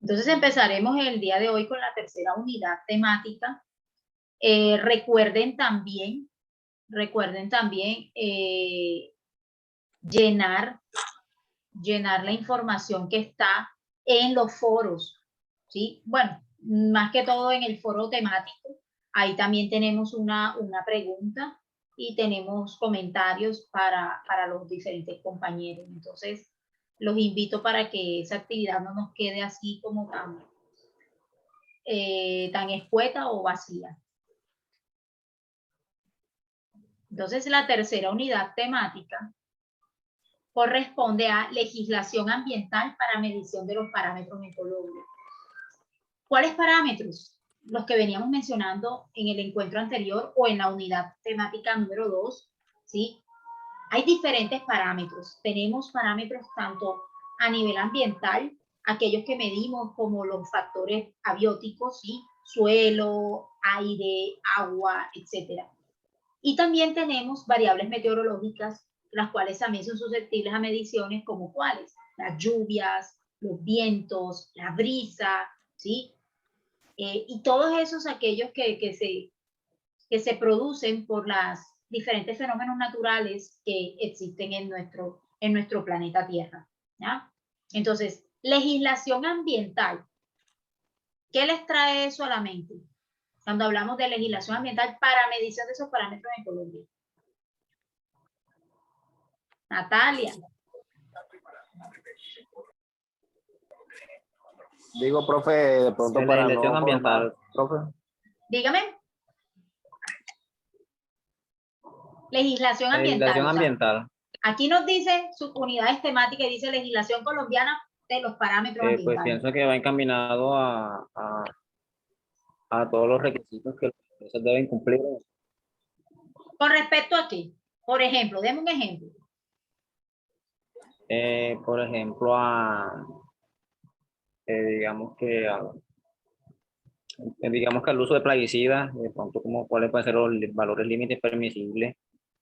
Entonces empezaremos el día de hoy con la tercera unidad temática. Recuerden también llenar la información que está en los foros, ¿sí? Bueno, más que todo en el foro temático. Ahí también tenemos una pregunta y tenemos comentarios para los diferentes compañeros. Entonces, los invito para que esa actividad no nos quede así como tan escueta o vacía. Entonces, la tercera unidad temática corresponde a legislación ambiental para medición de los parámetros ecológicos. ¿Cuáles parámetros? Los que veníamos mencionando en el encuentro anterior o en la unidad temática número 2, ¿sí? Hay diferentes parámetros. Tenemos parámetros tanto a nivel ambiental, aquellos que medimos como los factores abióticos, ¿sí? Suelo, aire, agua, etc. Y también tenemos variables meteorológicas, las cuales también son susceptibles a mediciones, como cuáles: las lluvias, los vientos, la brisa, ¿sí? Y todos esos aquellos que se producen por los diferentes fenómenos naturales que existen en nuestro planeta Tierra, ¿ya? Entonces, legislación ambiental. ¿Qué les trae eso a la mente cuando hablamos de legislación ambiental para medición de esos parámetros en Colombia? Natalia. Digo, profe, de pronto para legislación no ambiental. profe. Dígame. Legislación ambiental. Legislación ambiental. Aquí nos dice sus unidades temáticas y dice legislación colombiana de los parámetros ambientales. Pues pienso que va encaminado a todos los requisitos que las empresas deben cumplir. ¿Con respecto a qué? Por ejemplo, deme un ejemplo. Por ejemplo, digamos que al uso de plaguicidas, de pronto como cuáles pueden ser los valores límites permisibles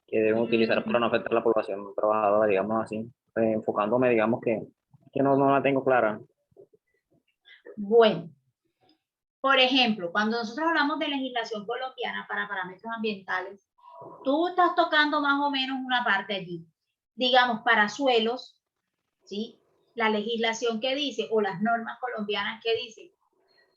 que deben utilizar para no afectar a la población trabajadora, digamos así, enfocándome, digamos que no la tengo clara. Bueno, por ejemplo, cuando nosotros hablamos de legislación colombiana para parámetros ambientales, tú estás tocando más o menos una parte allí. Digamos, para suelos, ¿sí? La legislación que dice, o las normas colombianas que dicen,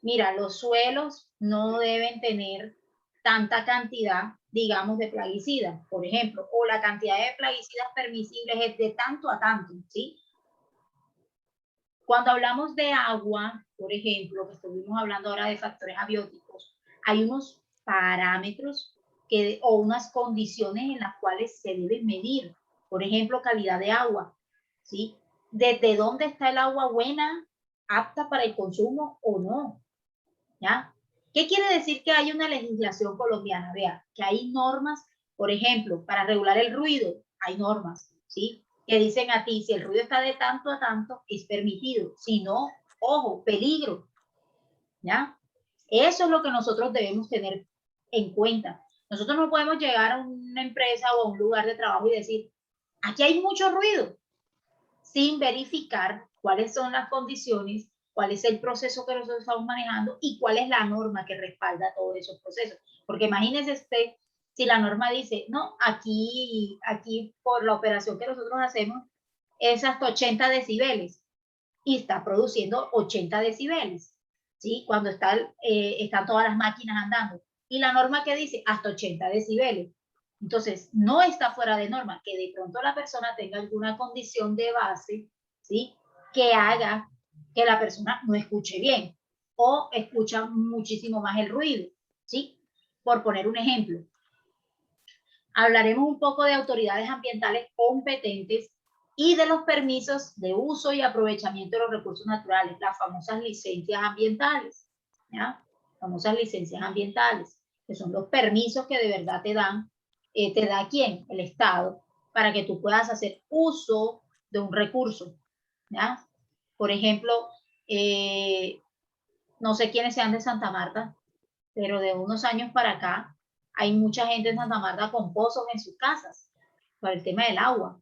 mira, los suelos no deben tener tanta cantidad, digamos, de plaguicidas, por ejemplo, o la cantidad de plaguicidas permisibles es de tanto a tanto, ¿sí? Cuando hablamos de agua, por ejemplo, que estuvimos hablando ahora de factores abióticos, hay unos parámetros o unas condiciones en las cuales se deben medir. Por ejemplo, calidad de agua, ¿sí? ¿Desde dónde está el agua buena, apta para el consumo o no? ¿Ya? ¿Qué quiere decir que hay una legislación colombiana? Vea, que hay normas, por ejemplo, para regular el ruido, hay normas, ¿sí? Que dicen a ti, si el ruido está de tanto a tanto, es permitido. Si no, ojo, peligro, ¿ya? Eso es lo que nosotros debemos tener en cuenta. Nosotros no podemos llegar a una empresa o a un lugar de trabajo y decir, aquí hay mucho ruido, sin verificar cuáles son las condiciones, cuál es el proceso que nosotros estamos manejando y cuál es la norma que respalda todos esos procesos. Porque imagínese usted, si la norma dice, no, aquí por la operación que nosotros hacemos es hasta 80 decibeles y está produciendo 80 decibeles, ¿sí? Cuando están todas las máquinas andando. Y la norma que dice hasta 80 decibeles. Entonces, no está fuera de norma que de pronto la persona tenga alguna condición de base, ¿sí? Que haga que la persona no escuche bien o escucha muchísimo más el ruido, ¿sí? Por poner un ejemplo. Hablaremos un poco de autoridades ambientales competentes y de los permisos de uso y aprovechamiento de los recursos naturales, las famosas licencias ambientales, ¿ya? Famosas licencias ambientales, que son los permisos que de verdad te da ¿quién? El Estado, para que tú puedas hacer uso de un recurso, ¿ya? Por ejemplo, no sé quiénes sean de Santa Marta, pero de unos años para acá hay mucha gente en Santa Marta con pozos en sus casas por el tema del agua.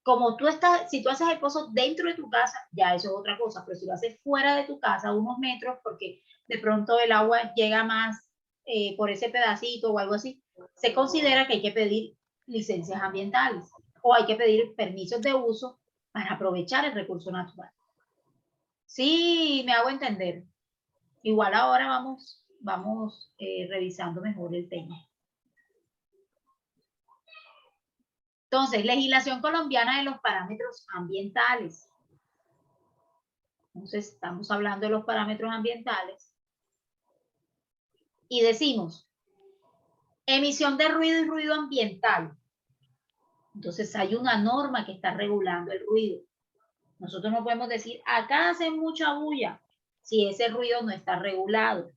como tú estás, si tú haces el pozo dentro de tu casa, ya eso es otra cosa, pero si lo haces fuera de tu casa, unos metros, porque de pronto el agua llega más por ese pedacito o algo así, se considera que hay que pedir licencias ambientales o hay que pedir permisos de uso para aprovechar el recurso natural. Sí, me hago entender. Igual ahora vamos revisando mejor el tema. Entonces, legislación colombiana de los parámetros ambientales. Entonces, estamos hablando de los parámetros ambientales. Y decimos, emisión de ruido y ruido ambiental. Entonces, hay una norma que está regulando el ruido. Nosotros no podemos decir, acá hacen mucha bulla, si ese ruido no está regulado.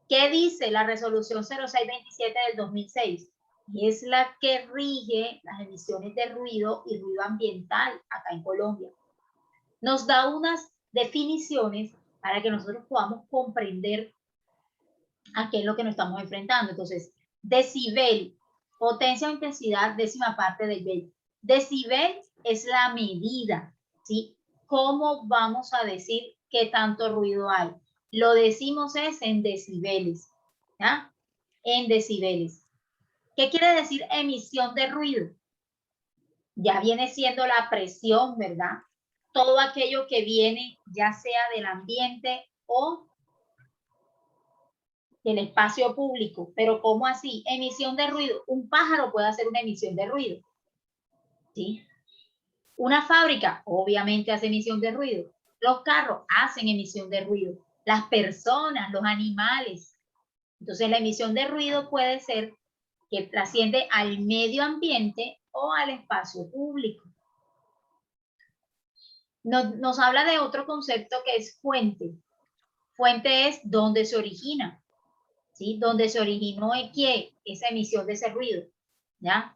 ¿Qué dice la resolución 0627 del 2006? Y es la que rige las emisiones de ruido y ruido ambiental acá en Colombia. Nos da unas definiciones para que nosotros podamos comprender a qué es lo que nos estamos enfrentando. Entonces, decibel, potencia o intensidad, décima parte del bel. Decibel es la medida, ¿sí? ¿Cómo vamos a decir qué tanto ruido hay? Lo decimos es en decibeles, ¿ya? En decibeles. ¿Qué quiere decir emisión de ruido? Ya viene siendo la presión, ¿verdad? Todo aquello que viene ya sea del ambiente o del espacio público. Pero ¿cómo así? Emisión de ruido. Un pájaro puede hacer una emisión de ruido, ¿sí? Una fábrica obviamente hace emisión de ruido. Los carros hacen emisión de ruido. Las personas, los animales. Entonces la emisión de ruido puede ser que trasciende al medio ambiente o al espacio público. Nos habla de otro concepto que es fuente. Fuente es donde se origina, ¿sí? Donde se originó esa emisión de ese ruido, ¿ya?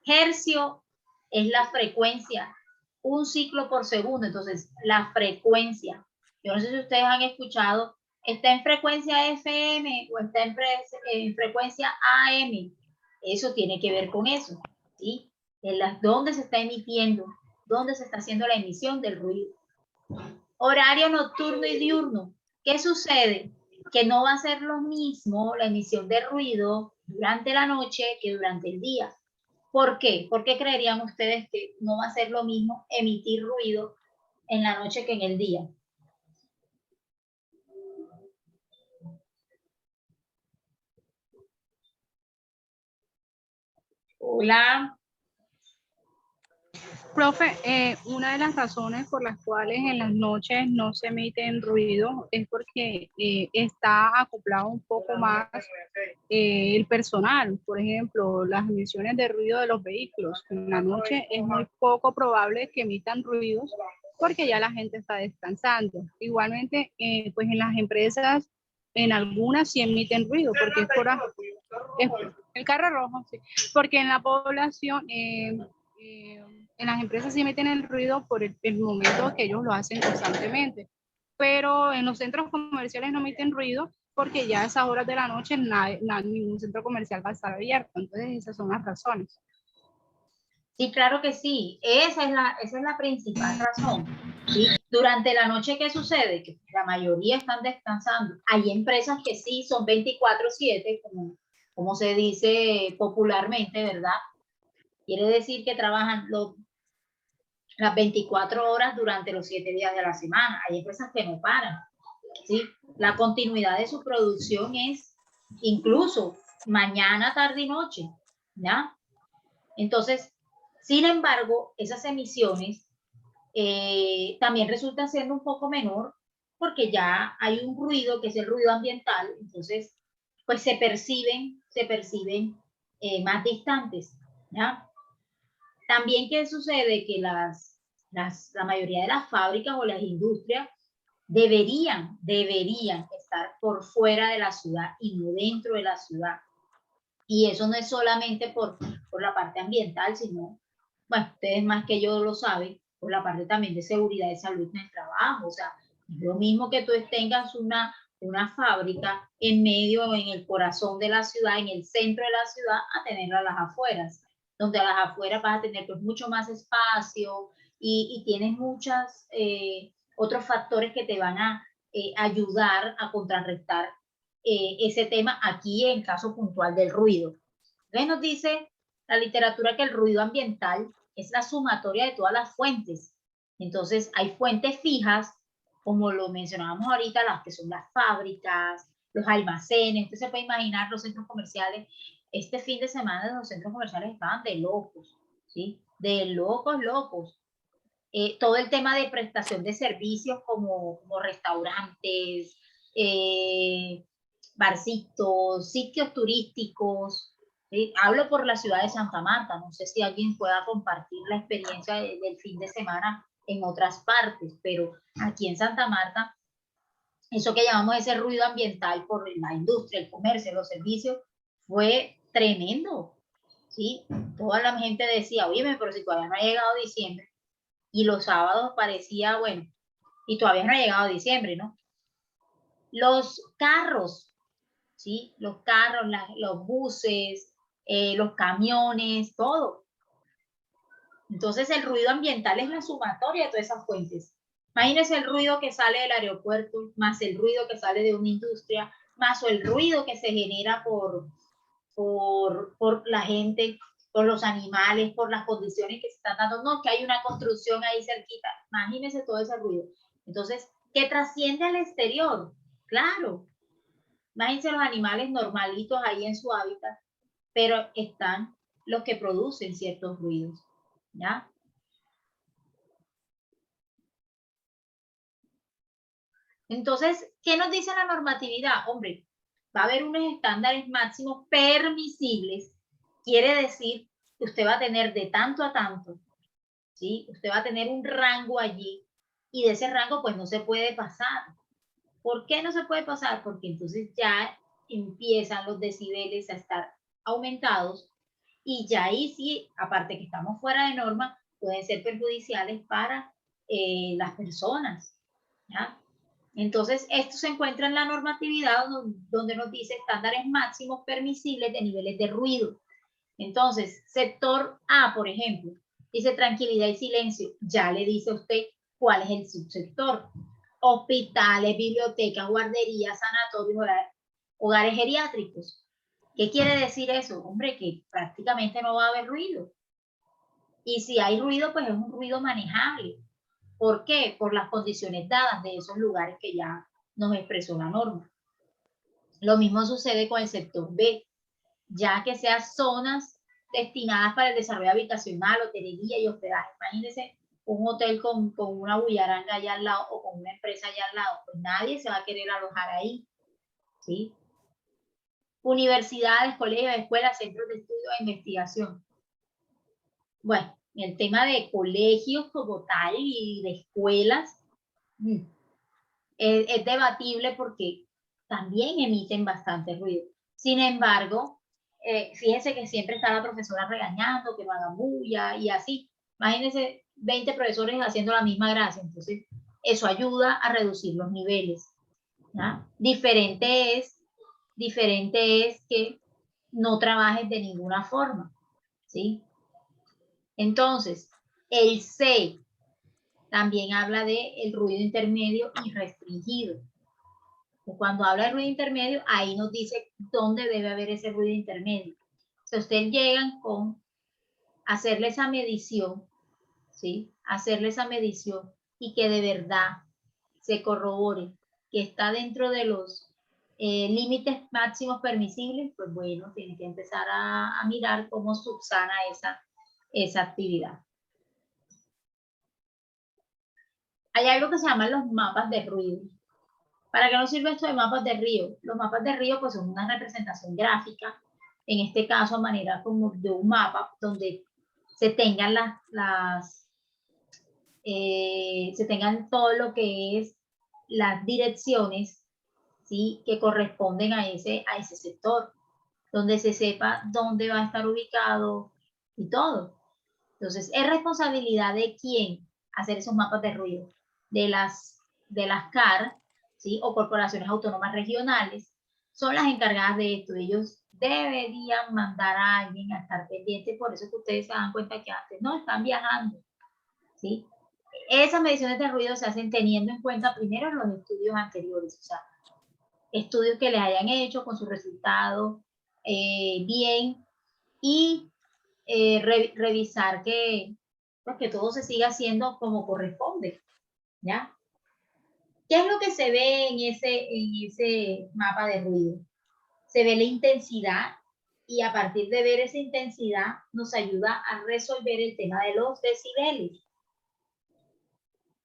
Hercio es la frecuencia, un ciclo por segundo. Entonces, la frecuencia. Yo no sé si ustedes han escuchado, está en frecuencia FM o está en frecuencia AM. Eso tiene que ver con eso, ¿sí? Dónde se está emitiendo, dónde se está haciendo la emisión del ruido. Horario nocturno y diurno. ¿Qué sucede? Que no va a ser lo mismo la emisión de ruido durante la noche que durante el día. ¿Por qué? ¿Por qué creerían ustedes que no va a ser lo mismo emitir ruido en la noche que en el día? Hola. Profe, una de las razones por las cuales en las noches no se emiten ruidos es porque está acoplado un poco más el personal. Por ejemplo, las emisiones de ruido de los vehículos. En la noche es muy poco probable que emitan ruidos porque ya la gente está descansando. Igualmente, pues en las empresas, en algunas sí emiten ruido porque es el carro rojo, sí, porque en la población... en las empresas sí meten el ruido por el momento que ellos lo hacen constantemente, pero en los centros comerciales no meten ruido porque ya a esas horas de la noche ningún centro comercial va a estar abierto. Entonces esas son las razones. Sí, claro que sí. Esa es la principal razón. ¿Sí? Durante la noche, ¿qué sucede? Que la mayoría están descansando. Hay empresas que sí son 24/7, como se dice popularmente, ¿verdad? Quiere decir que trabajan las 24 horas durante los 7 días de la semana. Hay empresas que no paran, ¿sí? La continuidad de su producción es incluso mañana, tarde y noche, ¿ya? Entonces, sin embargo, esas emisiones también resultan siendo un poco menor porque ya hay un ruido que es el ruido ambiental, entonces, pues se perciben más distantes, ¿ya? También, ¿qué sucede? Que la mayoría de las fábricas o las industrias deberían estar por fuera de la ciudad y no dentro de la ciudad. Y eso no es solamente por la parte ambiental, sino, bueno, ustedes más que yo lo saben, por la parte también de seguridad y salud en el trabajo. O sea, es lo mismo que tú tengas una fábrica en medio, en el corazón de la ciudad, en el centro de la ciudad, a tenerla a las afueras. donde a las afueras vas a tener pues mucho más espacio y tienes muchas otros factores que te van a ayudar a contrarrestar ese tema aquí en caso puntual del ruido. Entonces nos dice la literatura que el ruido ambiental es la sumatoria de todas las fuentes. Entonces hay fuentes fijas, como lo mencionábamos ahorita, las que son las fábricas, los almacenes. Usted se puede imaginar los centros comerciales. Este fin de semana los centros comerciales estaban de locos, ¿sí? De locos, locos. Todo el tema de prestación de servicios como restaurantes, barcitos, sitios turísticos. ¿Sí? Hablo por la ciudad de Santa Marta, no sé si alguien pueda compartir la experiencia del fin de semana en otras partes, pero aquí en Santa Marta, eso que llamamos ese ruido ambiental por la industria, el comercio, los servicios, fue tremendo. ¿Sí? Toda la gente decía, oye, pero si todavía no ha llegado diciembre, y los sábados parecía, bueno, y todavía no ha llegado diciembre, ¿no? Los carros, ¿sí? Los carros, los buses, los camiones, todo. Entonces el ruido ambiental es la sumatoria de todas esas fuentes. Imagínense el ruido que sale del aeropuerto, más el ruido que sale de una industria, más el ruido que se genera por la gente, por los animales, por las condiciones que se están dando. No, que hay una construcción ahí cerquita. Imagínense todo ese ruido. Entonces, ¿qué trasciende al exterior? Claro. Imagínense los animales normalitos ahí en su hábitat, pero están los que producen ciertos ruidos. ¿Ya? Entonces, ¿qué nos dice la normatividad? Hombre, va a haber unos estándares máximos permisibles. Quiere decir que usted va a tener de tanto a tanto, ¿sí? Usted va a tener un rango allí y de ese rango pues no se puede pasar. ¿Por qué no se puede pasar? Porque entonces ya empiezan los decibeles a estar aumentados y ya ahí sí, aparte que estamos fuera de norma, pueden ser perjudiciales para las personas, ¿ya? Entonces, esto se encuentra en la normatividad donde nos dice estándares máximos permisibles de niveles de ruido. Entonces, sector A, por ejemplo, dice tranquilidad y silencio. Ya le dice a usted cuál es el subsector. Hospitales, bibliotecas, guarderías, sanatorios, hogares geriátricos. ¿Qué quiere decir eso? Hombre, que prácticamente no va a haber ruido. Y si hay ruido, pues es un ruido manejable. ¿Por qué? Por las condiciones dadas de esos lugares que ya nos expresó la norma. Lo mismo sucede con el sector B, ya que sean zonas destinadas para el desarrollo habitacional, hotelería y hospedaje. Imagínense un hotel con una bullaranga allá al lado o con una empresa allá al lado, pues nadie se va a querer alojar ahí, ¿sí? Universidades, colegios, escuelas, centros de estudio e investigación. Bueno, el tema de colegios como tal y de escuelas es debatible porque también emiten bastante ruido. Sin embargo, fíjense que siempre está la profesora regañando, que no hagan bulla y así. Imagínense 20 profesores haciendo la misma gracia. Entonces, eso ayuda a reducir los niveles. ¿Ya? Diferente es que no trabajes de ninguna forma. ¿Sí? Entonces, el C también habla de el ruido intermedio y restringido. Cuando habla de ruido intermedio, ahí nos dice dónde debe haber ese ruido intermedio. Si ustedes llegan con hacerle esa medición, ¿sí? Hacerle esa medición y que de verdad se corrobore que está dentro de los límites máximos permisibles, pues bueno, tiene que empezar a mirar cómo subsana esa actividad. Hay algo que se llama los mapas de ruido. ¿Para qué nos sirve esto de mapas de río? Los mapas de río pues son una representación gráfica, en este caso a manera como de un mapa donde se tengan se tengan todo lo que es las direcciones, ¿sí? Que corresponden a ese sector, donde se sepa dónde va a estar ubicado y todo. Entonces, es responsabilidad de quién hacer esos mapas de ruido, de las CAR, ¿sí? O corporaciones autónomas regionales, son las encargadas de esto. Ellos deberían mandar a alguien a estar pendiente, por eso que ustedes se dan cuenta que antes no están viajando, ¿sí? Esas mediciones de ruido se hacen teniendo en cuenta primero los estudios anteriores, o sea, estudios que les hayan hecho con sus resultados bien y revisar que, pues, que todo se siga haciendo como corresponde, ¿ya? ¿Qué es lo que se ve en ese mapa de ruido? Se ve la intensidad y a partir de ver esa intensidad nos ayuda a resolver el tema de los decibeles.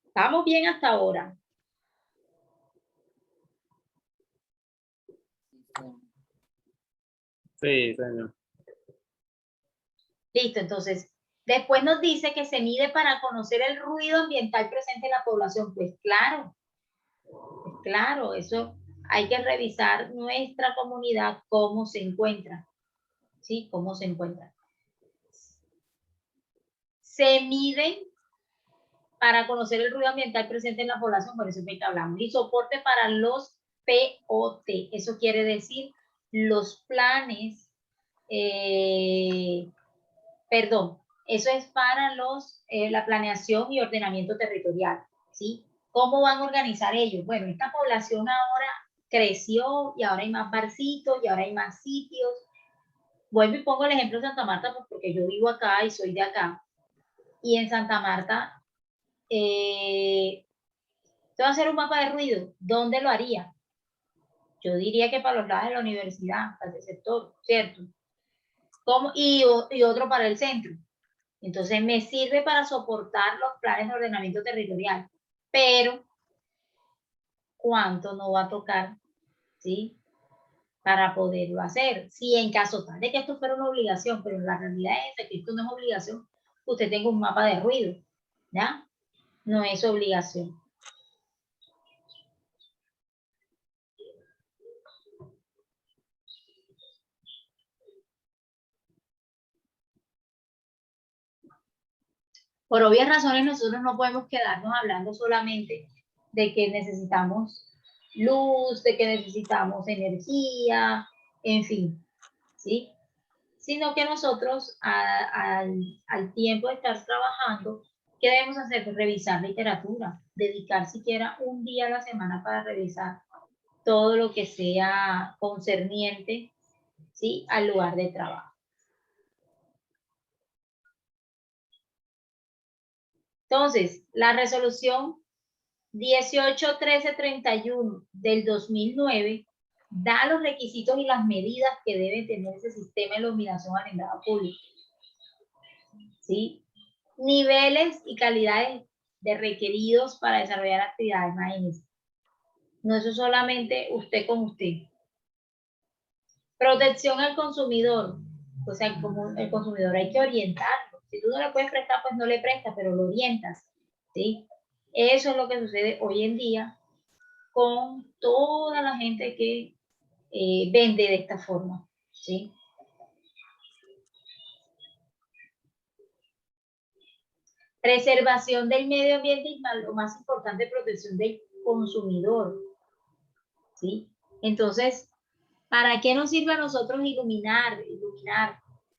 ¿Estamos bien hasta ahora? Sí, señor. Listo, entonces, después nos dice que se mide para conocer el ruido ambiental presente en la población. Pues claro, eso hay que revisar nuestra comunidad, cómo se encuentra, ¿sí? Cómo se encuentra. Se miden para conocer el ruido ambiental presente en la población, por eso es que hablamos. Y soporte para los POT, eso quiere decir los planes, perdón, eso es para la planeación y ordenamiento territorial, ¿sí? ¿Cómo van a organizar ellos? Bueno, esta población ahora creció y ahora hay más barcitos y ahora hay más sitios. Vuelvo y pongo el ejemplo de Santa Marta porque yo vivo acá y soy de acá. Y en Santa Marta, te va a hacer un mapa de ruido. ¿Dónde lo haría? Yo diría que para los lados de la universidad, para ese sector, ¿cierto? Y otro para el centro. Entonces me sirve para soportar los planes de ordenamiento territorial, pero ¿cuánto no va a tocar, sí? Para poderlo hacer. Si en caso tal de que esto fuera una obligación, pero la realidad es que esto no es obligación, usted tenga un mapa de ruido, ¿ya? No es obligación. Por obvias razones nosotros no podemos quedarnos hablando solamente de que necesitamos luz, de que necesitamos energía, en fin, ¿sí? Sino que nosotros al tiempo de estar trabajando, ¿qué debemos hacer? Pues revisar literatura, dedicar siquiera un día a la semana para revisar todo lo que sea concerniente, ¿sí? Al lugar de trabajo. Entonces, la resolución 181331 del 2009 da los requisitos y las medidas que debe tener ese sistema de iluminación alumbrado público, ¿sí? Niveles y calidades de requeridos para desarrollar actividades, imagínense. No eso solamente usted con usted. Protección al consumidor. O sea, como el consumidor hay que orientarlo. Si tú no le puedes prestar, pues no le prestas, pero lo orientas, ¿sí? Eso es lo que sucede hoy en día con toda la gente que vende de esta forma, ¿sí? Preservación del medio ambiente y lo más importante, protección del consumidor, ¿sí? Entonces, ¿para qué nos sirve a nosotros iluminar?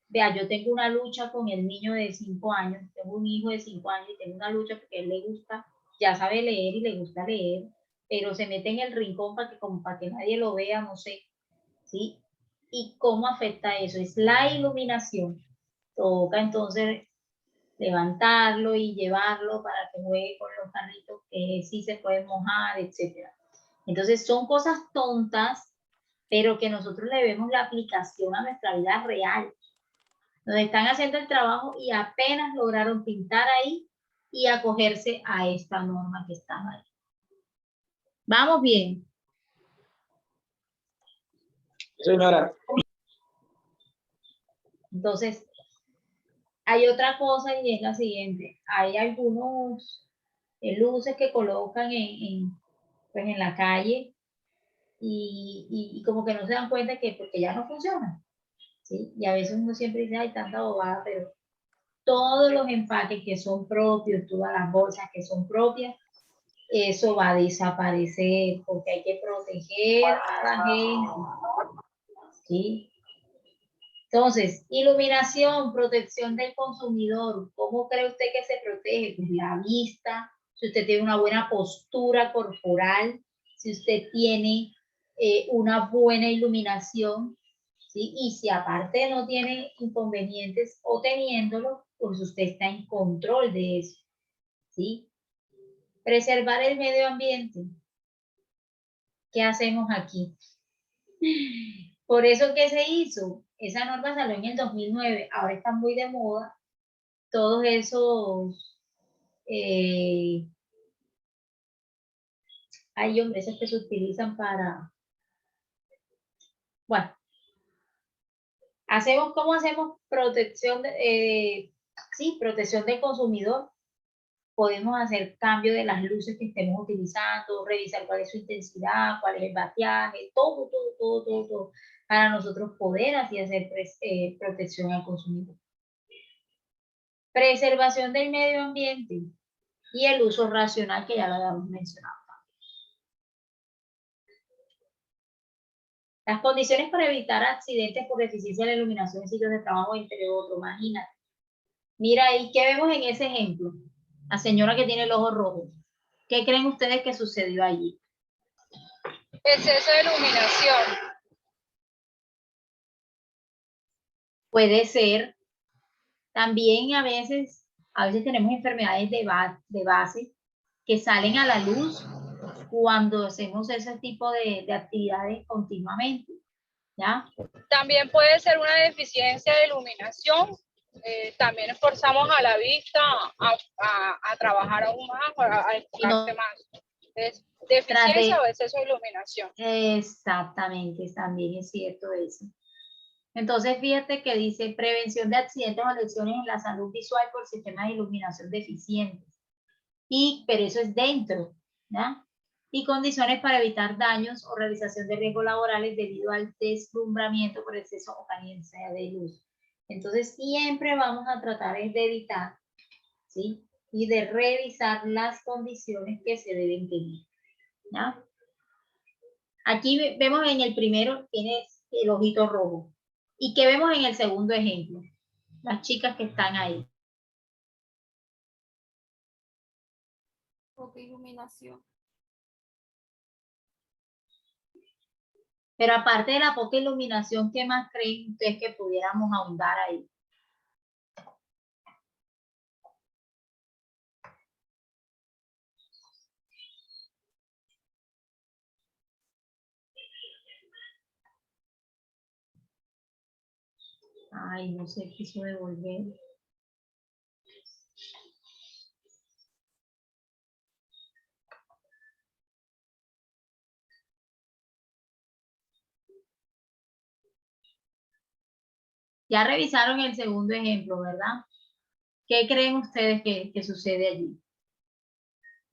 Vea, yo tengo una lucha con el niño de 5 años, tengo un hijo de 5 años y tengo una lucha porque a él le gusta, ya sabe leer y le gusta leer, pero se mete en el rincón para que nadie lo vea, no sé, ¿sí? ¿Y cómo afecta eso? Es la iluminación. Toca entonces levantarlo y llevarlo para que juegue con los carritos que sí se pueden mojar, etc. Entonces son cosas tontas, pero que nosotros le vemos la aplicación a nuestra vida real. Nos están haciendo el trabajo y apenas lograron pintar ahí y acogerse a esta norma que está mal. Vamos bien. Señora. Entonces, hay otra cosa y es la siguiente. Hay algunos luces que colocan pues en la calle y como que no se dan cuenta que porque ya no funcionan, ¿sí? Y a veces uno siempre dice, hay tanta bobada, pero todos los empaques que son propios, todas las bolsas que son propias, eso va a desaparecer porque hay que proteger a la gente. ¿sí? Entonces, iluminación, protección del consumidor. ¿Cómo cree usted que se protege? Pues la vista, si usted tiene una buena postura corporal, si usted tiene una buena iluminación, ¿sí? Y si aparte no tiene inconvenientes o teniéndolo, pues usted está en control de eso, ¿sí? Preservar el medio ambiente. ¿Qué hacemos aquí? Por eso, ¿qué se hizo? Esa norma salió en el 2009, ahora está muy de moda todos esos, hay hombre, esos que se utilizan para, bueno, ¿cómo hacemos protección sí, protección del consumidor? Podemos hacer cambio de las luces que estemos utilizando, revisar cuál es su intensidad, cuál es el bateaje, todo, para nosotros poder así hacer protección al consumidor. Preservación del medio ambiente y el uso racional que ya lo habíamos mencionado. Las condiciones para evitar accidentes por deficiencia de la iluminación en sitios de trabajo, entre otros, imagínate. Mira ahí, ¿qué vemos en ese ejemplo? La señora que tiene el ojo rojo. ¿Qué creen ustedes que sucedió allí? Exceso de iluminación. Puede ser. También a veces tenemos enfermedades de base que salen a la luz cuando hacemos ese tipo de actividades continuamente, ¿ya? También puede ser una deficiencia de iluminación. También esforzamos a la vista a trabajar aún más, a enfocarse más. Es deficiencia o exceso de iluminación. Exactamente, también es cierto eso. Entonces, fíjate que dice prevención de accidentes o lesiones en la salud visual por sistemas de iluminación deficientes. Pero eso es dentro, ¿ya? Y condiciones para evitar daños o realización de riesgos laborales debido al deslumbramiento por exceso o carencia de luz. Entonces, siempre vamos a tratar de evitar, ¿sí? Y de revisar las condiciones que se deben tener, ¿ya? Aquí vemos en el primero, tiene el ojito rojo. ¿Y qué vemos en el segundo ejemplo? Las chicas que están ahí. Poca iluminación. Pero aparte de la poca iluminación, ¿qué más creen ustedes que pudiéramos ahondar ahí? Ay, no sé, quiso devolver. Ya revisaron el segundo ejemplo, ¿verdad? ¿Qué creen ustedes que sucede allí?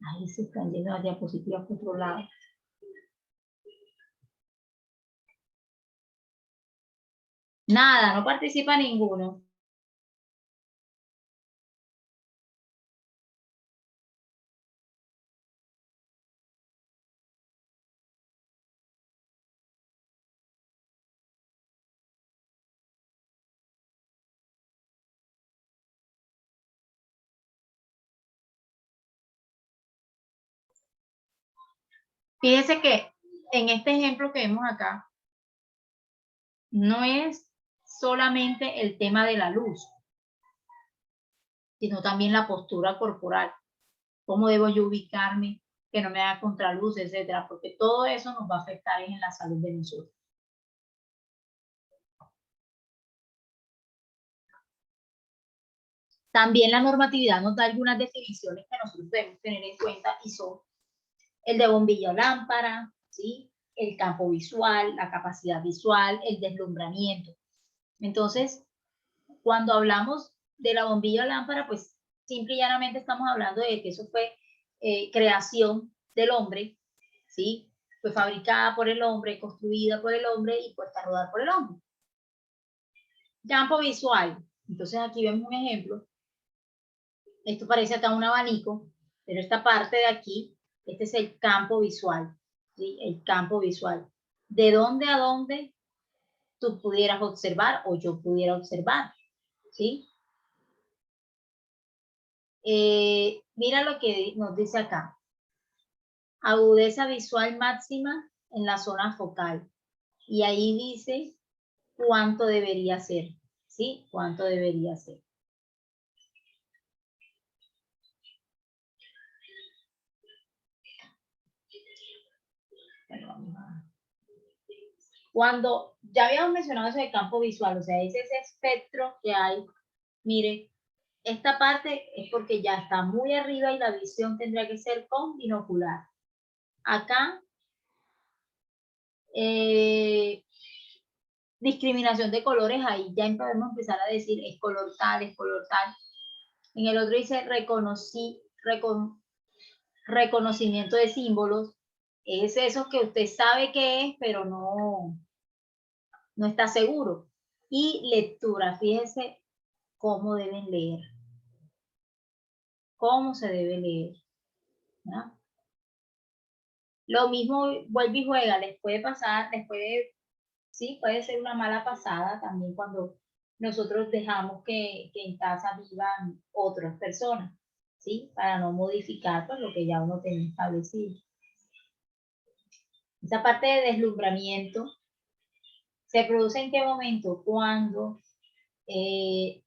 Ahí se están yendo las diapositivas por otro lado. Nada, no participa ninguno. Fíjense que en este ejemplo que vemos acá, no es solamente el tema de la luz, sino también la postura corporal. ¿Cómo debo yo ubicarme? Que no me haga contraluz, etcétera, porque todo eso nos va a afectar en la salud de nosotros. También la normatividad nos da algunas definiciones que nosotros debemos tener en cuenta y son el de bombilla o lámpara, ¿sí? El campo visual, la capacidad visual, el deslumbramiento. Entonces, cuando hablamos de la bombilla o lámpara, pues simple y llanamente estamos hablando de que eso fue creación del hombre, ¿sí? Fue fabricada por el hombre, construida por el hombre y puesta a rodar por el hombre. Campo visual. Entonces aquí vemos un ejemplo. Esto parece acá un abanico, pero esta parte de aquí, este es el campo visual, ¿sí? El campo visual. ¿De dónde a dónde tú pudieras observar o yo pudiera observar, ¿sí? Mira lo que nos dice acá. Agudeza visual máxima en la zona focal. Y ahí dice cuánto debería ser, ¿sí? Cuánto debería ser. Cuando ya habíamos mencionado eso de campo visual, o sea, es ese espectro que hay. Mire, esta parte es porque ya está muy arriba y la visión tendría que ser con binocular. Acá, discriminación de colores, ahí ya podemos empezar a decir es color tal, es color tal. En el otro dice reconocimiento de símbolos. Es eso que usted sabe que es, pero no está seguro. Y lectura, fíjense cómo deben leer. Cómo se debe leer. ¿No? Lo mismo vuelve y juega, les puede pasar, sí, puede ser una mala pasada también cuando nosotros dejamos que en casa vivan otras personas, ¿sí? Para no modificar pues, lo que ya uno tiene establecido. Esa parte de deslumbramiento se produce en qué momento? Cuando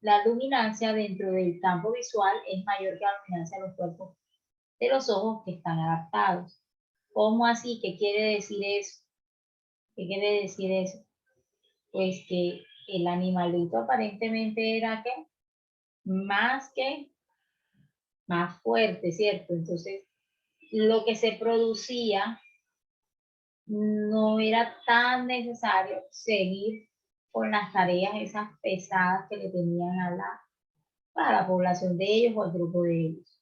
la luminancia dentro del campo visual es mayor que la luminancia de los cuerpos de los ojos que están adaptados. ¿Cómo así? ¿Qué quiere decir eso? ¿Qué quiere decir eso? Pues que el animalito aparentemente era que más fuerte, ¿cierto? Entonces, lo que se producía no era tan necesario seguir con las tareas esas pesadas que le tenían a la población de ellos o al grupo de ellos.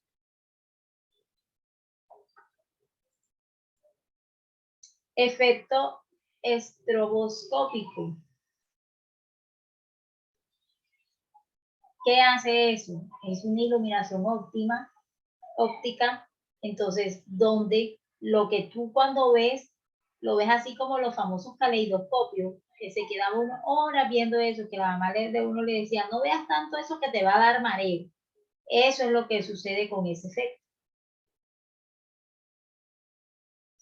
Efecto estroboscópico. ¿Qué hace eso? Es una iluminación óptica, entonces, donde lo que tú cuando ves, lo ves así como los famosos caleidoscopios, que se quedaba una hora viendo eso, que la mamá de uno le decía, no veas tanto eso que te va a dar mareo. Eso es lo que sucede con ese efecto.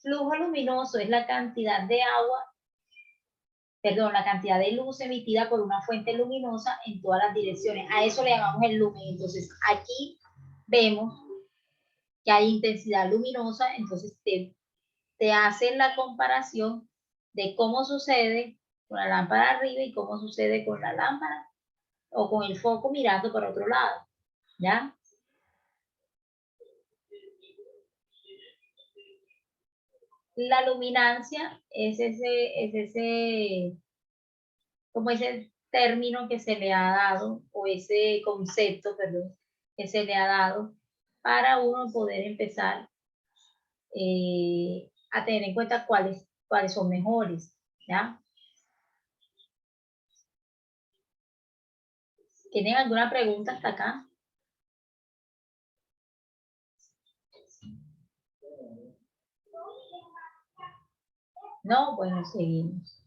Flujo luminoso es la cantidad de agua, perdón, la cantidad de luz emitida por una fuente luminosa en todas las direcciones. A eso le llamamos el lumen. Entonces, aquí vemos que hay intensidad luminosa, entonces te hacen la comparación de cómo sucede con la lámpara arriba y cómo sucede con la lámpara o con el foco mirando para otro lado, ¿ya? La luminancia es como ese término que se le ha dado, o ese concepto, perdón, que se le ha dado para uno poder empezar a tener en cuenta cuáles son mejores, ¿ya? ¿Tienen alguna pregunta hasta acá? No, bueno, seguimos.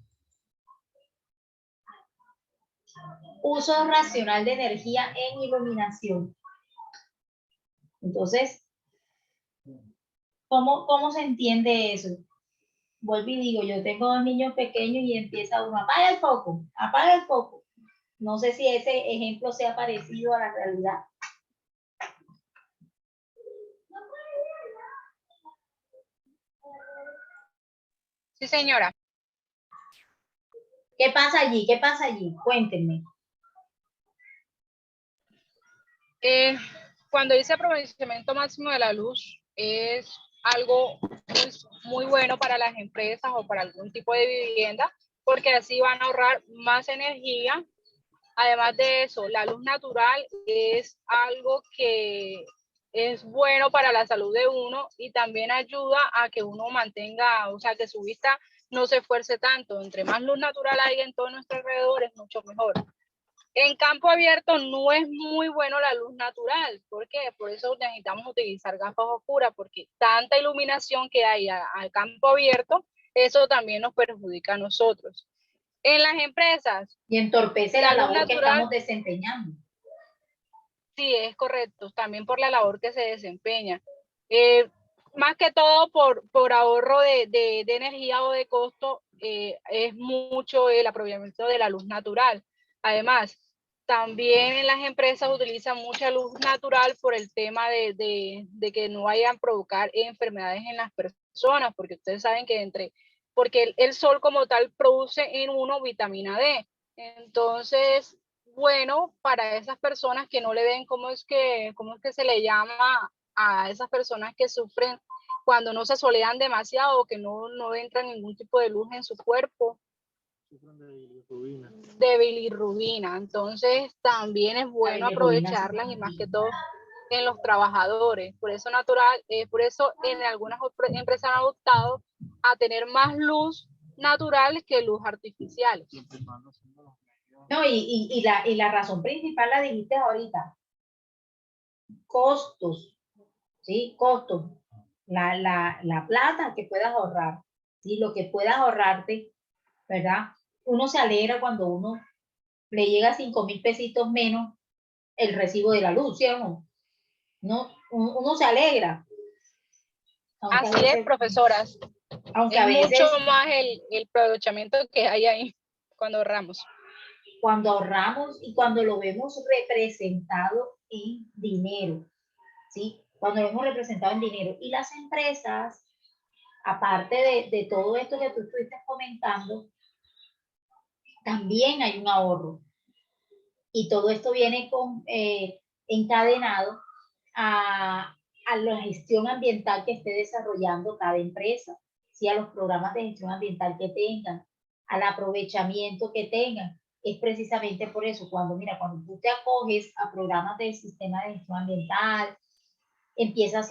Uso racional de energía en iluminación. Entonces, ¿cómo se entiende eso? Vuelvo y digo, yo tengo 2 niños pequeños y empieza uno, apaga el foco, apaga el foco. No sé si ese ejemplo sea parecido a la realidad. Sí, señora. ¿Qué pasa allí? ¿Qué pasa allí? Cuéntenme. Cuando dice aprovechamiento máximo de la luz, es algo muy bueno para las empresas o para algún tipo de vivienda, porque así van a ahorrar más energía. Además de eso, la luz natural es algo que es bueno para la salud de uno y también ayuda a que uno mantenga, o sea, que su vista no se esfuerce tanto. Entre más luz natural hay en todo nuestro alrededor, es mucho mejor. En campo abierto no es muy bueno la luz natural. ¿Por qué? Por eso necesitamos utilizar gafas oscuras, porque tanta iluminación que hay al campo abierto, eso también nos perjudica a nosotros. En las empresas, Y entorpece la la luz labor que natural, estamos desempeñando. sí, es correcto, también por la labor que se desempeña. Eh, Más que todo por ahorro de energía o de costo, es mucho el aprovechamiento de la luz natural. Además, también en las empresas utilizan mucha luz natural por el tema de que no vayan a provocar enfermedades en las personas, porque ustedes saben que porque el sol como tal produce en uno vitamina D. Entonces, bueno, para esas personas que no le ven cómo es que se le llama a esas personas que sufren cuando no se solean demasiado o que no entra ningún tipo de luz en su cuerpo. Sufren de bilirrubina. Entonces, también es bueno aprovecharlas y más que todo en los trabajadores. Por eso en algunas empresas han adoptado a tener más luz natural que luz artificial. No, y la razón principal la dijiste ahorita, costos, ¿sí? Costos. La plata que puedas ahorrar, ¿sí? Lo que puedas ahorrarte, ¿verdad? Uno se alegra cuando uno le llega 5.000 pesitos menos el recibo de la luz, ¿sí o no? Uno se alegra. Aunque Así es, profesoras. aunque Es a mucho veces más el aprovechamiento que hay ahí cuando ahorramos. cuando ahorramos y cuando lo vemos representado en dinero, ¿sí? Cuando lo vemos representado en dinero. Y las empresas, aparte de todo esto que tú estuviste comentando, también hay un ahorro. Y todo esto viene encadenado a la gestión ambiental que esté desarrollando cada empresa, ¿sí? A los programas de gestión ambiental que tengan, al aprovechamiento que tengan. Es precisamente por eso, cuando tú te acoges a programas del sistema de gestión ambiental, empiezas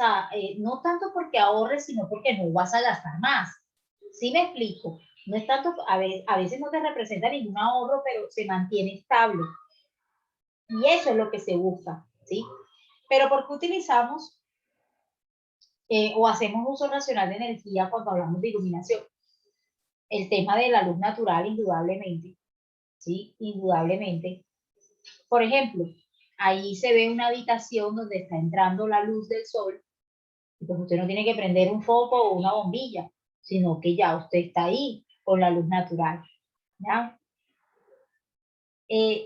no tanto porque ahorres, sino porque no vas a gastar más. ¿Sí me explico? No es tanto, a veces no te representa ningún ahorro, pero se mantiene estable. Y eso es lo que se busca, ¿sí? Pero ¿por qué utilizamos o hacemos uso racional de energía cuando hablamos de iluminación? El tema de la luz natural, indudablemente, ¿sí? Indudablemente. Por ejemplo, ahí se ve una habitación donde está entrando la luz del sol, y pues usted no tiene que prender un foco o una bombilla, sino que ya usted está ahí con la luz natural, ¿ya?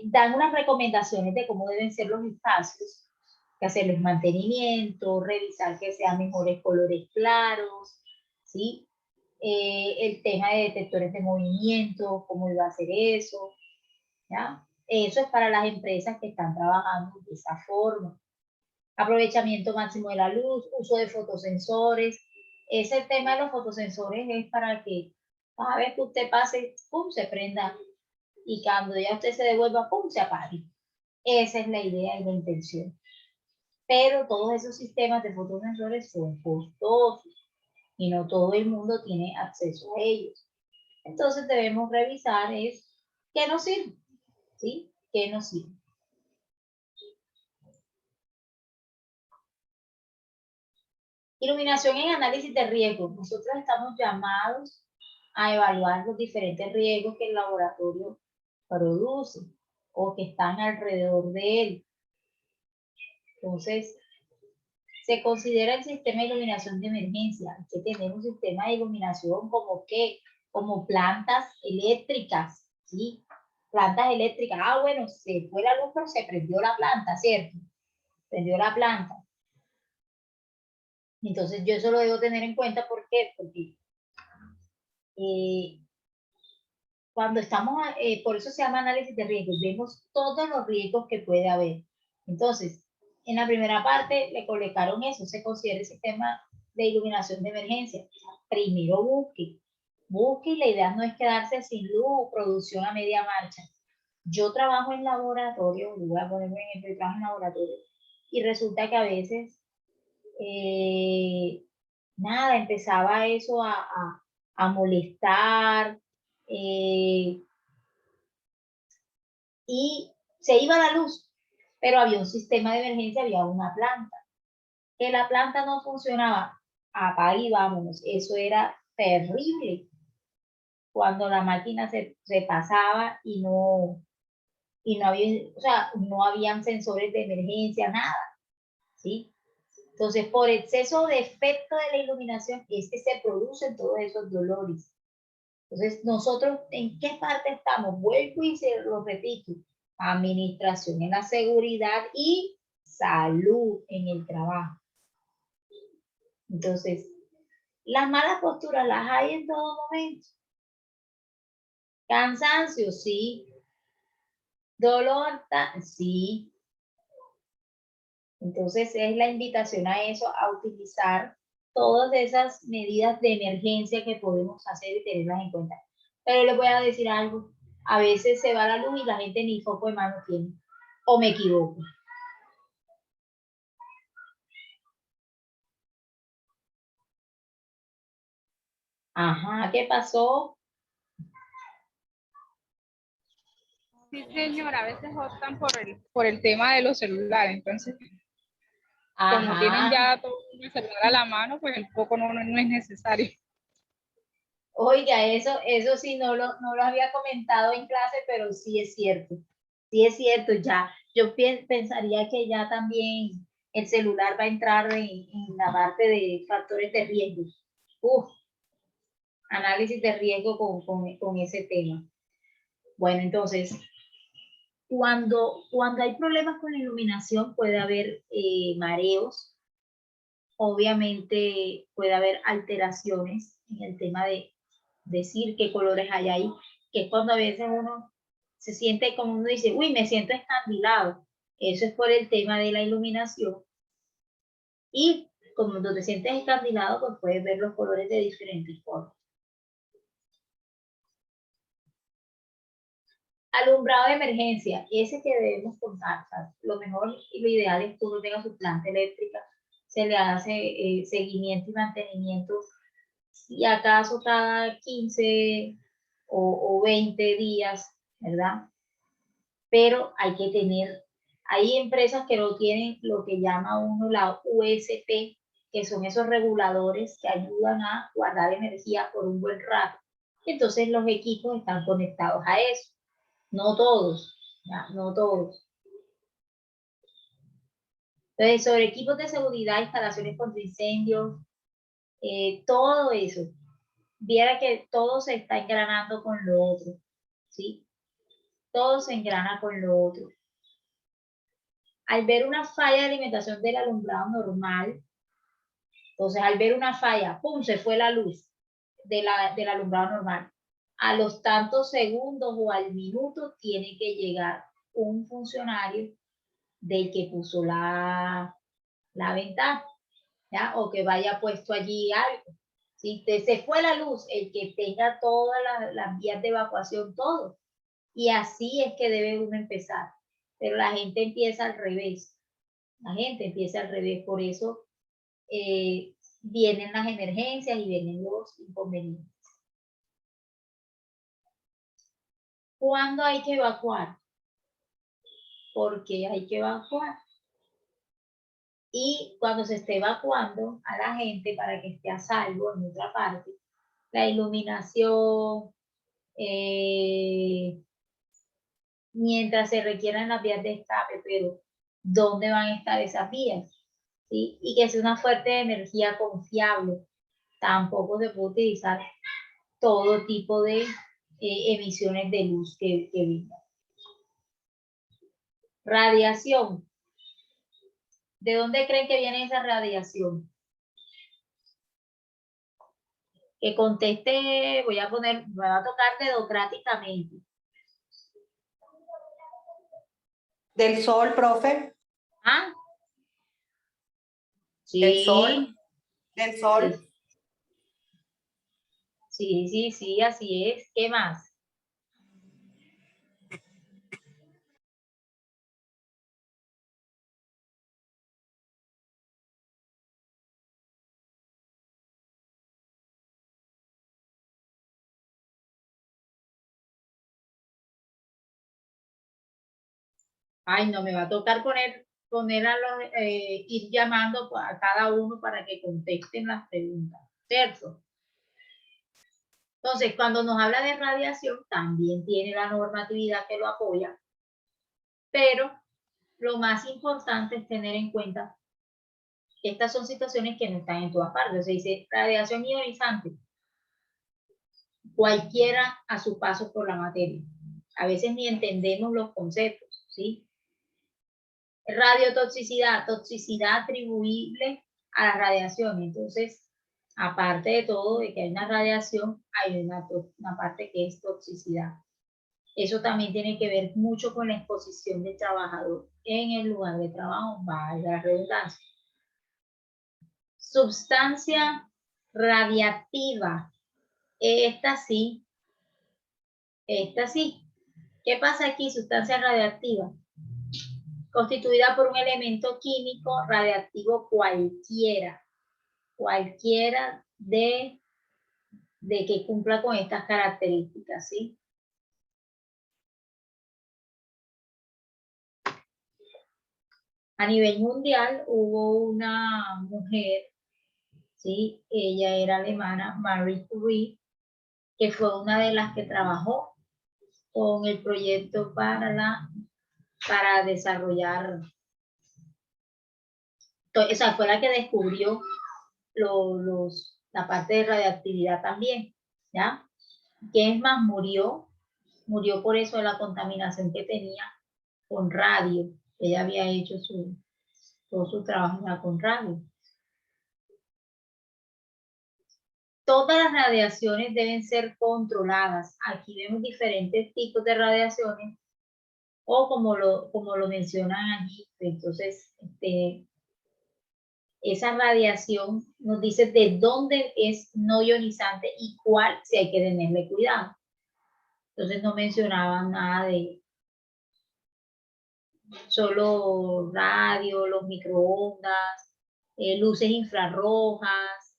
Dan unas recomendaciones de cómo deben ser los espacios, que hacerles mantenimiento, revisar que sean mejores colores claros, ¿sí? El tema de detectores de movimiento, cómo iba a hacer eso, ¿ya? Eso es para las empresas que están trabajando de esa forma. Aprovechamiento máximo de la luz, uso de fotosensores. Ese tema de los fotosensores es para que cada vez que usted pase, ¡pum!, se prenda y cuando ya usted se devuelva, ¡pum!, se apague. Esa es la idea y la intención. Pero todos esos sistemas de fotosensores son costosos y no todo el mundo tiene acceso a ellos. Entonces debemos revisar qué nos sirve, ¿sí? ¿Qué nos sirve? Iluminación en análisis de riesgos. Nosotros estamos llamados a evaluar los diferentes riesgos que el laboratorio produce o que están alrededor de él. Entonces, se considera el sistema de iluminación de emergencia. Hay que tener un sistema de iluminación como qué, como plantas eléctricas, ¿sí? Plantas eléctricas. Ah, bueno, se fue la luz, pero se prendió la planta, ¿cierto? Prendió la planta. Entonces, yo eso lo debo tener en cuenta. ¿Por qué? Porque cuando estamos, por eso se llama análisis de riesgos, vemos todos los riesgos que puede haber. Entonces, en la primera parte le colocaron eso, se considera el sistema de iluminación de emergencia. Primero busque y la idea no es quedarse sin luz, producción a media marcha. Yo trabajo en laboratorio, voy a ponerme en ejemplo, trabajo en laboratorio, y resulta que a veces, nada, empezaba eso a molestar, y se iba la luz, pero había un sistema de emergencia, había una planta. Que la planta no funcionaba, apague y vámonos, eso era terrible, cuando la máquina se pasaba y no había, o sea, no habían sensores de emergencia, nada, ¿sí? Entonces, por exceso de efecto de la iluminación es que se producen todos esos dolores. Entonces, nosotros, ¿en qué parte estamos? Vuelvo y se lo repito. Administración en la seguridad y salud en el trabajo. Entonces, las malas posturas las hay en todo momento. Cansancio, sí. Dolor, sí. Entonces, es la invitación a eso, a utilizar todas esas medidas de emergencia que podemos hacer y tenerlas en cuenta. Pero les voy a decir algo. A veces se va la luz y la gente ni foco de mano tiene. ¿O me equivoco? Ajá, ¿qué pasó? Sí, señora, a veces optan por el tema de los celulares, entonces como tienen Ajá. ya todo el celular a la mano, pues el foco no es necesario. Oiga, eso sí no lo había comentado en clase, pero sí es cierto. Sí es cierto, ya. Yo pensaría que ya también el celular va a entrar en la parte de factores de riesgo. Uf, análisis de riesgo con ese tema. Bueno, entonces, cuando hay problemas con la iluminación, puede haber mareos, obviamente puede haber alteraciones en el tema de decir qué colores hay ahí, que es cuando a veces uno se siente como uno dice, uy, me siento escandilado. Eso es por el tema de la iluminación. Y como tú te sientes escandilado, pues puedes ver los colores de diferentes formas. Alumbrado de emergencia, ese que debemos contar. O sea, lo mejor y lo ideal es que uno tenga su planta eléctrica, se le hace seguimiento y mantenimiento, si acaso cada 15 o 20 días, ¿verdad? Pero hay que tener, hay empresas que lo tienen, lo que llama uno la USP, que son esos reguladores que ayudan a guardar energía por un buen rato. Entonces los equipos están conectados a eso. No todos, ¿ya? No todos. Entonces, sobre equipos de seguridad, instalaciones contra incendios, todo eso. Viera que todo se está engranando con lo otro, ¿sí? Todo se engrana con lo otro. Al ver una falla de alimentación del alumbrado normal, entonces al ver una falla, ¡pum!, se fue la luz del alumbrado normal. A los tantos segundos o al minuto tiene que llegar un funcionario del que puso la ventana, ¿ya? O que vaya puesto allí algo. Si se fue la luz, el que tenga todas las vías de evacuación, todo. Y así es que debe uno empezar. Pero la gente empieza al revés. La gente empieza al revés. Por eso vienen las emergencias y vienen los inconvenientes. ¿Cuándo hay que evacuar? Porque hay que evacuar. Y cuando se esté evacuando a la gente para que esté a salvo en otra parte, la iluminación, mientras se requieran las vías de escape, pero ¿dónde van a estar esas vías? ¿Sí? Y que sea una fuente de energía confiable. Tampoco se puede utilizar todo tipo de emisiones de luz que vengan. Radiación. ¿De dónde creen que viene esa radiación? Que conteste, me va a tocar dedocráticamente. Del sol, profe. ¿Ah? Sí. Del sol. Del sol. Sí, así es. ¿Qué más? Ay, no, me va a tocar poner a los, ir llamando a cada uno para que contesten las preguntas, ¿cierto? Entonces, cuando nos habla de radiación, también tiene la normatividad que lo apoya, pero lo más importante es tener en cuenta que estas son situaciones que no están en todas partes. Se dice radiación ionizante, cualquiera a su paso por la materia. A veces ni entendemos los conceptos, ¿sí? Radiotoxicidad, toxicidad atribuible a la radiación. Entonces, aparte de todo, de que hay una radiación, hay una parte que es toxicidad. Eso también tiene que ver mucho con la exposición del trabajador en el lugar de trabajo, valga la redundancia. Sustancia radiactiva. Esta sí. ¿Qué pasa aquí? Sustancia radiactiva. Constituida por un elemento químico radiactivo cualquiera de que cumpla con estas características, ¿sí? A nivel mundial hubo una mujer, ¿sí? Ella era alemana, Marie Curie, que fue una de las que trabajó con el proyecto para desarrollar, o sea, fue la que descubrió la parte de radiactividad también, ¿ya? Que es más, murió por eso de la contaminación que tenía con radio. Ella había hecho todo su trabajo con radio. Todas las radiaciones deben ser controladas. Aquí vemos diferentes tipos de radiaciones, o como lo mencionan allí. Entonces, esa radiación nos dice de dónde es no ionizante y cuál si hay que tenerle cuidado. Entonces no mencionaban nada de solo radio, los microondas, luces infrarrojas,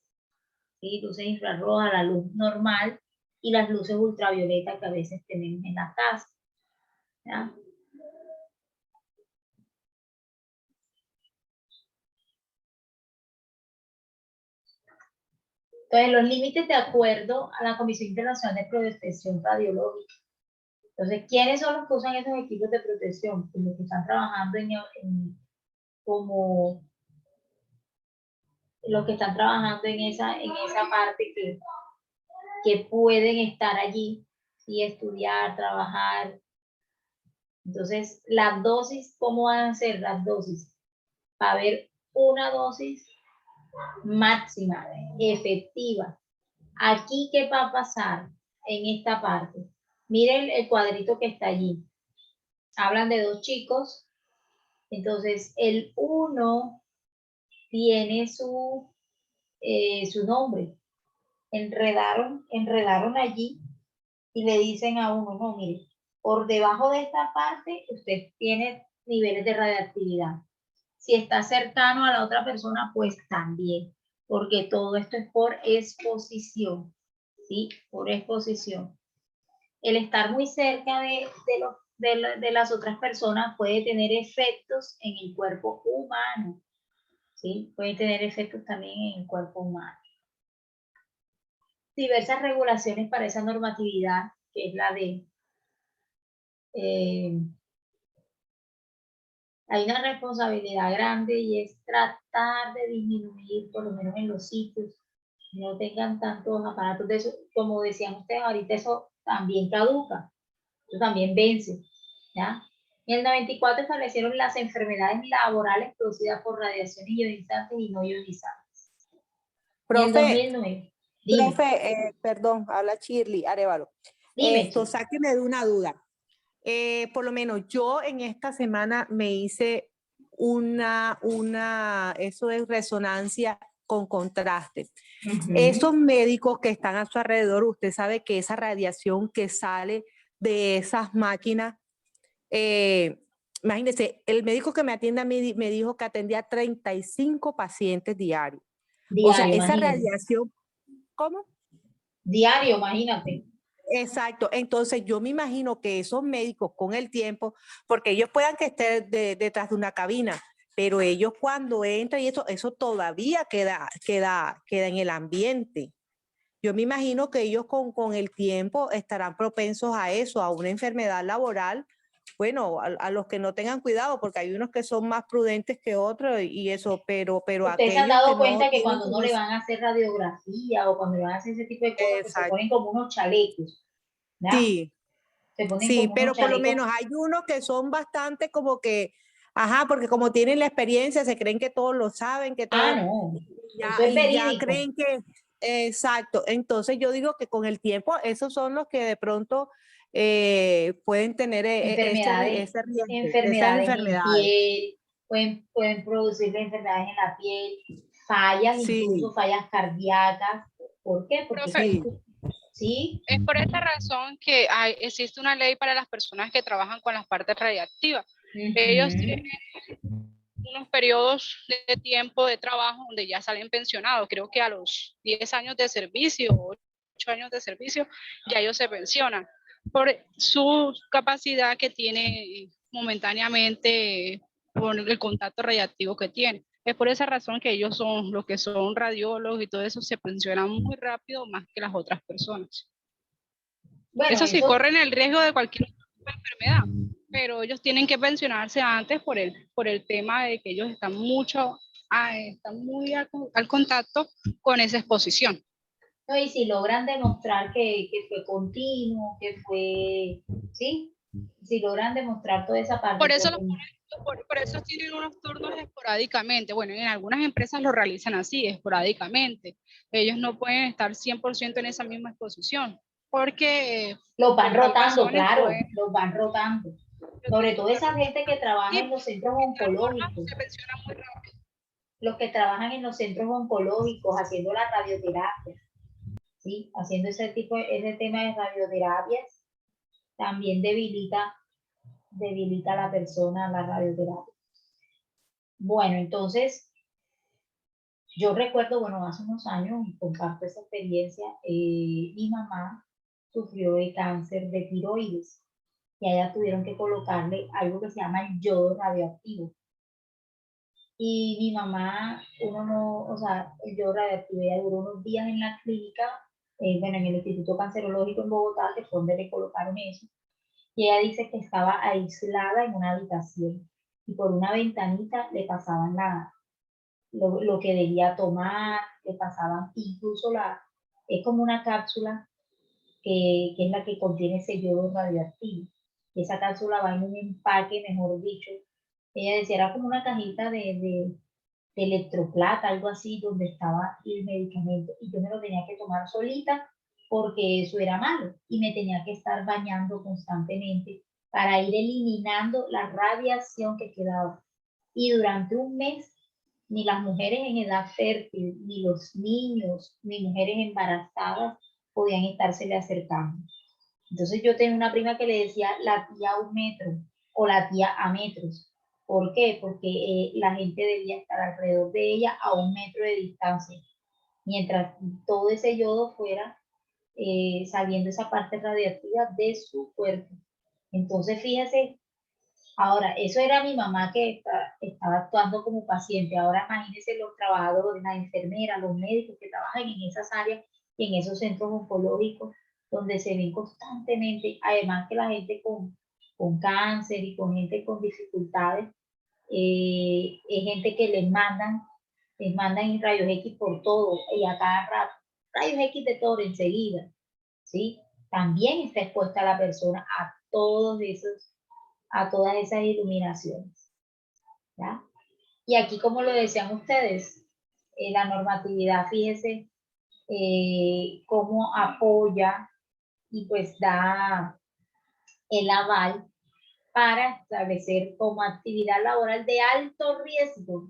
¿sí? Luces infrarrojas, la luz normal y las luces ultravioletas que a veces tenemos en la casa, ¿ya? Entonces, los límites de acuerdo a la Comisión Internacional de Protección Radiológica. Entonces, ¿quiénes son los que usan esos equipos de protección? Pues los que están trabajando como los que están trabajando en esa parte que pueden estar allí y estudiar, trabajar. Entonces, las dosis, ¿cómo van a ser las dosis? Va a haber una dosis máxima, efectiva. Aquí, ¿qué va a pasar en esta parte? Miren el cuadrito que está allí. Hablan de dos chicos. Entonces, el uno tiene su nombre. Enredaron allí y le dicen a uno, no, mire, por debajo de esta parte usted tiene niveles de radiactividad. Si está cercano a la otra persona, pues también, porque todo esto es por exposición, ¿sí? Por exposición. El estar muy cerca de las otras personas puede tener efectos en el cuerpo humano, ¿sí? Puede tener efectos también en el cuerpo humano. Diversas regulaciones para esa normatividad, que es la de hay una responsabilidad grande y es tratar de disminuir, por lo menos en los sitios, no tengan tantos aparatos de eso, como decían ustedes ahorita, eso también caduca, eso también vence, ¿ya? En el 94 establecieron las enfermedades laborales producidas por radiaciones ionizantes y no ionizantes. Profe, 2009, profe, perdón, habla Shirley Arevalo. Dime, Sáqueme de una duda. Por lo menos yo en esta semana me hice eso es resonancia con contraste. Esos médicos que están a su alrededor, usted sabe que esa radiación que sale de esas máquinas, imagínese, el médico que me atiende a mí me dijo que atendía 35 pacientes diarios. O sea, esa radiación, ¿cómo? Diario, imagínate. Exacto, entonces yo me imagino que esos médicos con el tiempo, porque ellos puedan que estén detrás de una cabina, pero ellos cuando entran y eso todavía queda en el ambiente. yo me imagino que ellos con el tiempo estarán propensos a eso, a una enfermedad laboral. Bueno, a los que no tengan cuidado, porque hay unos que son más prudentes que otros y eso, pero Ustedes se han aquellos que dado no cuenta que tienen cuando no le van a hacer radiografía o cuando le van a hacer ese tipo de cosas, pues se Exacto. ponen como unos chalecos, ¿ya? Sí, Se ponen sí, como pero unos por lo chalecos. menos hay unos que son bastante como que, ajá, porque como tienen la experiencia, se creen que todos lo saben, que Ah, todo, no, eso es y ya verídico. creen que, exacto. Entonces yo digo que con el tiempo esos son los que de pronto pueden tener Enfermedades, ese riesgo de esas enfermedades en enfermedades. piel, pueden producir enfermedades en la piel, fallas, Sí, incluso fallas cardíacas. ¿Por qué? Porque Profe, sí, sí, es por esta razón que existe una ley para las personas que trabajan con las partes radiactivas. Ellos tienen unos periodos de tiempo de trabajo donde ya salen pensionados. Creo que a los 10 años de servicio, 8 años de servicio, ya ellos se pensionan por su capacidad que tiene momentáneamente por el contacto radiactivo que tiene. Es por esa razón que ellos son los que son radiólogos y todo eso se pensionan muy rápido más que las otras personas. bueno, Eso sí, eso, corren el riesgo de cualquier enfermedad, pero ellos tienen que pensionarse antes por el tema de que ellos están están muy al contacto con esa exposición. no, y si logran demostrar que fue continuo, que fue, ¿sí? Si logran demostrar toda esa parte, Por eso, porque por eso tienen unos turnos esporádicamente. Bueno, en algunas empresas lo realizan así, esporádicamente. Ellos no pueden estar 100% en esa misma exposición, porque los van por tal rotando, razones, claro, pues, los van rotando. Sobre todo esa gente que trabaja y en los centros de igual forma oncológicos, se pensionan muy rápido. los que trabajan en los centros oncológicos haciendo la radioterapia, ¿sí? Haciendo ese tema de radioterapias, también debilita a la persona la radioterapia. Bueno, entonces, yo recuerdo, bueno, hace unos años, comparto esa experiencia, mi mamá sufrió de cáncer de tiroides y a ella tuvieron que colocarle algo que se llama el yodo radioactivo. Y mi mamá, uno no, o sea, el yodo radioactivo, ella duró unos días en la clínica, bueno, en el Instituto Cancerológico en Bogotá, que fue donde le colocaron eso, y ella dice que estaba aislada en una habitación y por una ventanita le pasaban lo que debía tomar, le pasaban incluso es como una cápsula que es la que contiene ese yodo radioactivo. Esa cápsula va en un empaque, mejor dicho. Ella decía, era como una cajita de electroplata, algo así, donde estaba el medicamento. Y yo me lo tenía que tomar solita porque eso era malo. Y me tenía que estar bañando constantemente para ir eliminando la radiación que quedaba. Y durante un mes, ni las mujeres en edad fértil, ni los niños, ni mujeres embarazadas podían estársele acercando. Entonces yo tenía una prima que le decía la tía a un metro o la tía a metros. ¿Por qué? Porque la gente debía estar alrededor de ella a un metro de distancia, mientras todo ese yodo fuera saliendo esa parte radiactiva de su cuerpo. Entonces fíjese, ahora, eso era mi mamá que estaba actuando como paciente. Ahora imagínense los trabajadores, las enfermeras, los médicos que trabajan en esas áreas y en esos centros oncológicos donde se ven constantemente, además que la gente con cáncer y con gente con dificultades, es gente que les mandan rayos X por todo y a cada rato, rayos X de todo enseguida, ¿sí? También está expuesta la persona a todas esas iluminaciones, ¿ya? Y aquí, como lo decían ustedes, la normatividad, fíjese cómo apoya y pues da el aval para establecer como actividad laboral de alto riesgo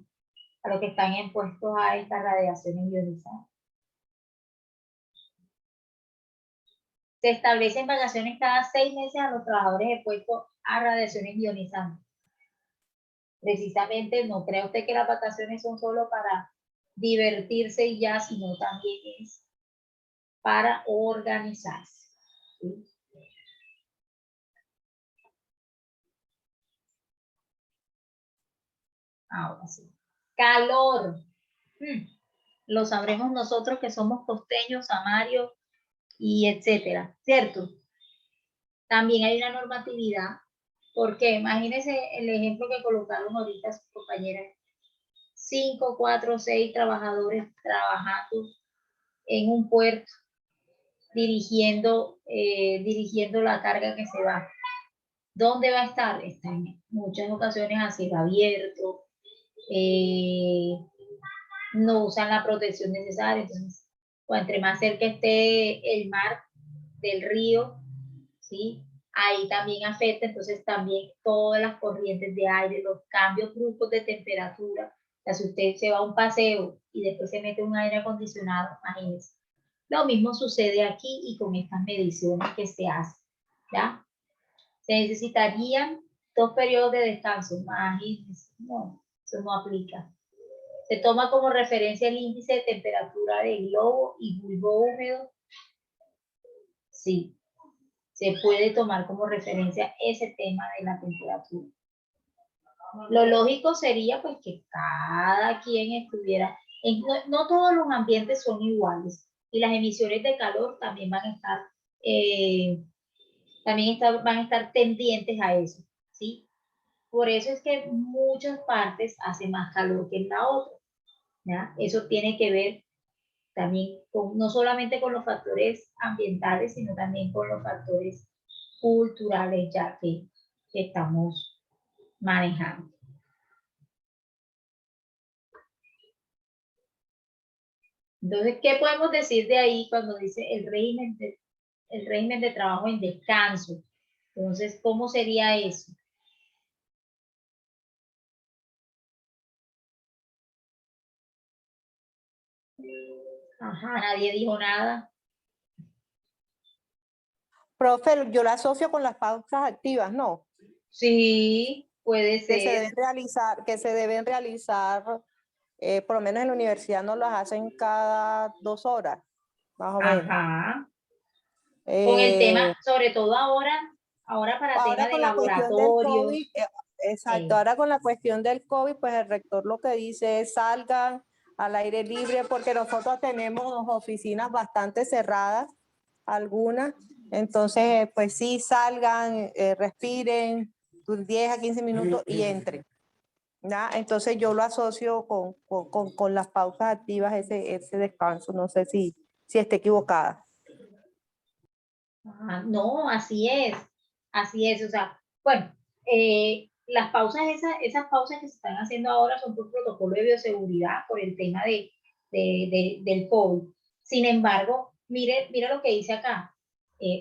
a los que están expuestos a estas radiaciones ionizantes. Se establecen vacaciones cada 6 meses a los trabajadores expuestos a radiaciones ionizantes. Precisamente, no crea usted que las vacaciones son solo para divertirse y ya, sino también es para organizarse. ¿Sí? Ahora sí. Calor. lo sabremos nosotros que somos costeños, amarios y etcétera, ¿cierto? También hay una normatividad, porque imagínense el ejemplo que colocaron ahorita sus compañeras, 5, 4, 6 trabajadores trabajando en un puerto, dirigiendo la carga que se va. ¿Dónde va a estar? Está en muchas ocasiones a cielo abierto, no usan la protección necesaria, entonces, pues, entre más cerca esté el mar del río, ¿sí? Ahí también afecta, entonces también todas las corrientes de aire, los cambios bruscos de temperatura. O sea, si usted se va a un paseo y después se mete un aire acondicionado, imagínense. Lo mismo sucede aquí y con estas mediciones que se hacen, ¿ya? Se necesitarían 2 periodos de descanso, imagínense, no, eso no aplica. Se toma como referencia el índice de temperatura del globo y bulbo húmedo. Sí, se puede tomar como referencia ese tema de la temperatura. Lo lógico sería pues que cada quien estuviera, no todos los ambientes son iguales y las emisiones de calor también van a estar tendientes a eso, ¿sí? Por eso es que en muchas partes hace más calor que en la otra, ¿ya? Eso tiene que ver también no solamente con los factores ambientales, sino también con los factores culturales ya que estamos manejando. Entonces, ¿qué podemos decir de ahí cuando dice el régimen de trabajo en descanso? Entonces, ¿cómo sería eso? Ajá, nadie dijo nada. Profe, yo la asocio con las pausas activas, ¿no? Sí, puede Que se ser. deben realizar, por lo menos en la universidad no las hacen cada 2 horas, más o menos. Ajá. Con el tema, sobre todo ahora para Ahora tema de con la cuestión del laboratorios. COVID, exacto, ahora con la cuestión del COVID, pues el rector lo que dice es salgan al aire libre, porque nosotros tenemos oficinas bastante cerradas, algunas, entonces pues sí, salgan, respiren 10 a 15 minutos y entren. ¿Ya? Entonces yo lo asocio con las pausas activas, ese descanso, no sé si esté equivocada. No, así es, o sea, bueno, las pausas, esas pausas que se están haciendo ahora son por protocolo de bioseguridad, por el tema del COVID. Sin embargo, mire lo que dice acá,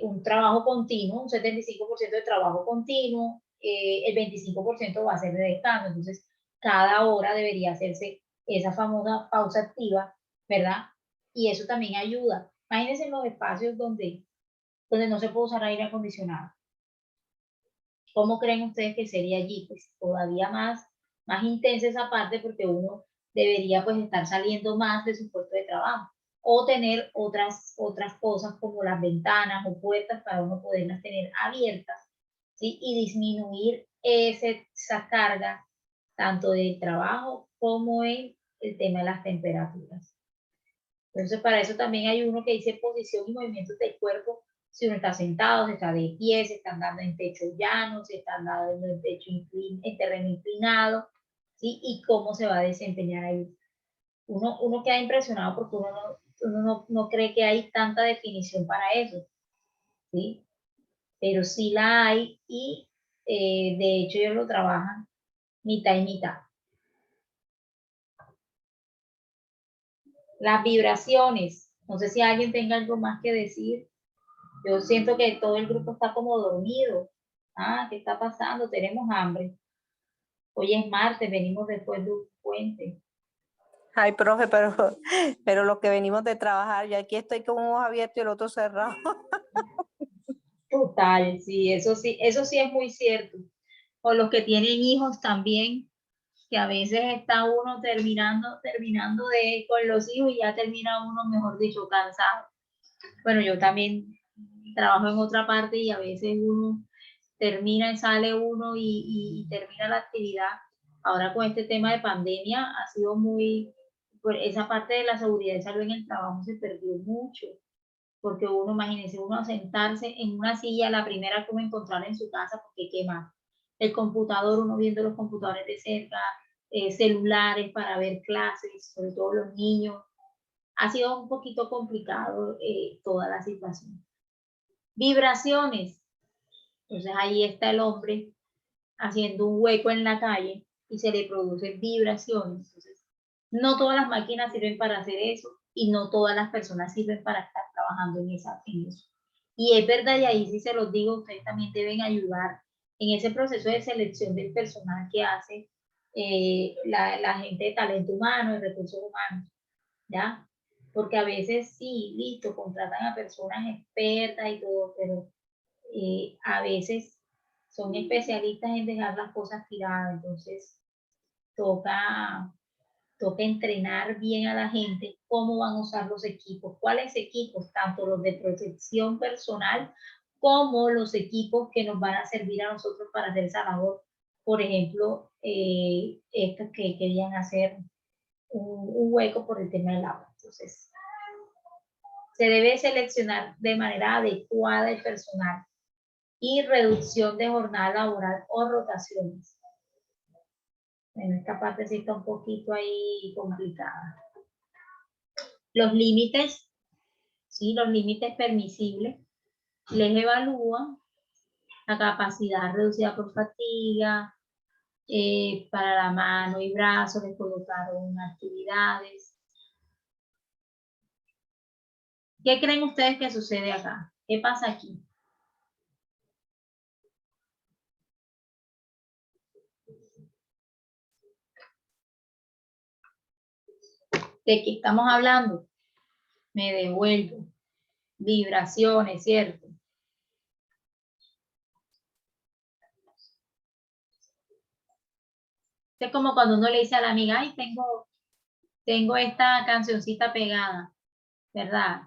un trabajo continuo, un 75% de trabajo continuo, el 25% va a ser de descanso, entonces cada hora debería hacerse esa famosa pausa activa, ¿verdad? Y eso también ayuda. Imagínense en los espacios donde no se puede usar aire acondicionado. ¿Cómo creen ustedes que sería allí? Pues todavía más intensa esa parte porque uno debería pues estar saliendo más de su puesto de trabajo o tener otras cosas como las ventanas o puertas para uno poderlas tener abiertas, ¿sí? Y disminuir esa carga tanto del trabajo como en el tema de las temperaturas. Entonces, para eso también hay uno que dice posición y movimientos del cuerpo. Si uno está sentado, se está de pie, se está andando en techo llano, se está andando en terreno inclinado, ¿sí? Y cómo se va a desempeñar ahí. Uno queda impresionado porque uno no cree que hay tanta definición para eso, ¿sí? Pero sí la hay y de hecho ellos lo trabajan mitad y mitad. Las vibraciones, no sé si alguien tenga algo más que decir. Yo siento que todo el grupo está como dormido. ¿Qué está pasando? Tenemos hambre. Hoy es martes, venimos después de un puente. Ay, profe, pero lo que venimos de trabajar, yo aquí estoy con un ojo abierto y el otro cerrado. Total, sí, eso sí es muy cierto. O los que tienen hijos también, que a veces está uno terminando con los hijos y ya termina uno, mejor dicho, cansado. Bueno, yo también trabajo en otra parte y a veces uno termina y sale uno y termina la actividad. Ahora con este tema de pandemia ha sido por esa parte de la seguridad y salud en el trabajo se perdió mucho, porque uno, imagínense, uno sentarse en una silla, la primera como encontrar en su casa, porque qué más, el computador, uno viendo los computadores de cerca, celulares para ver clases, sobre todo los niños, ha sido un poquito complicado toda la situación. Vibraciones, entonces ahí está el hombre haciendo un hueco en la calle y se le producen vibraciones. Entonces, no todas las máquinas sirven para hacer eso y no todas las personas sirven para estar trabajando en eso. Y es verdad, y ahí sí se los digo, ustedes también deben ayudar en ese proceso de selección del personal que hace la gente de talento humano, de recursos humanos, ¿ya? Porque a veces sí, listo, contratan a personas expertas y todo, pero a veces son especialistas en dejar las cosas tiradas, entonces toca entrenar bien a la gente cómo van a usar los equipos, cuáles equipos, tanto los de protección personal como los equipos que nos van a servir a nosotros para hacer esa labor. Por ejemplo, estos que querían hacer un hueco por el tema del agua. Entonces, se debe seleccionar de manera adecuada el personal y reducción de jornada laboral o rotaciones. En esta parte sí está un poquito ahí complicada. Los límites, ¿sí? Los límites permisibles, les evalúan la capacidad reducida por fatiga, para la mano y brazo, les colocaron actividades. ¿Qué creen ustedes que sucede acá? ¿Qué pasa aquí? ¿De qué estamos hablando? Me devuelvo. Vibraciones, ¿cierto? Es como cuando uno le dice a la amiga, ay, tengo esta cancioncita pegada, ¿verdad?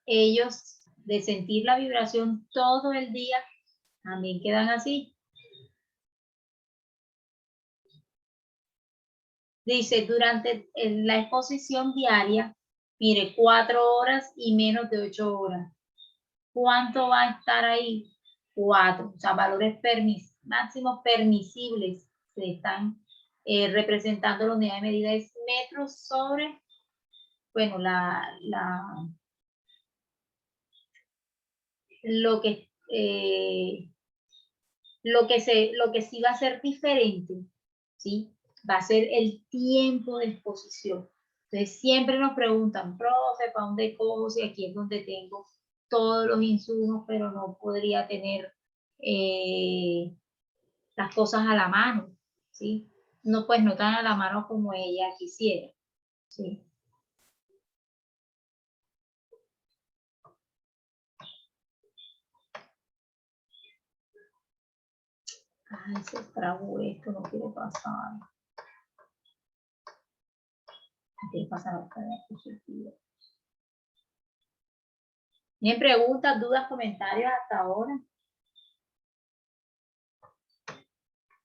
Ellos, de sentir la vibración todo el día, también quedan así. Dice, durante la exposición diaria, mire, 4 horas y menos de 8 horas. ¿Cuánto va a estar ahí? 4. O sea, valores máximos permisibles se están representando. La unidad de medida es metros sobre, bueno, lo que sí va a ser diferente, ¿sí? Va a ser el tiempo de exposición. Entonces, siempre nos preguntan, profe, ¿para dónde cojo? Si aquí es donde tengo todos los insumos, pero no podría tener las cosas a la mano, ¿sí? No, pues no tan a la mano como ella quisiera, ¿sí? Ay, se trabó esto, no quiere pasar. Quiere pasar a buscar la positiva. ¿Tienen preguntas, dudas, comentarios hasta ahora?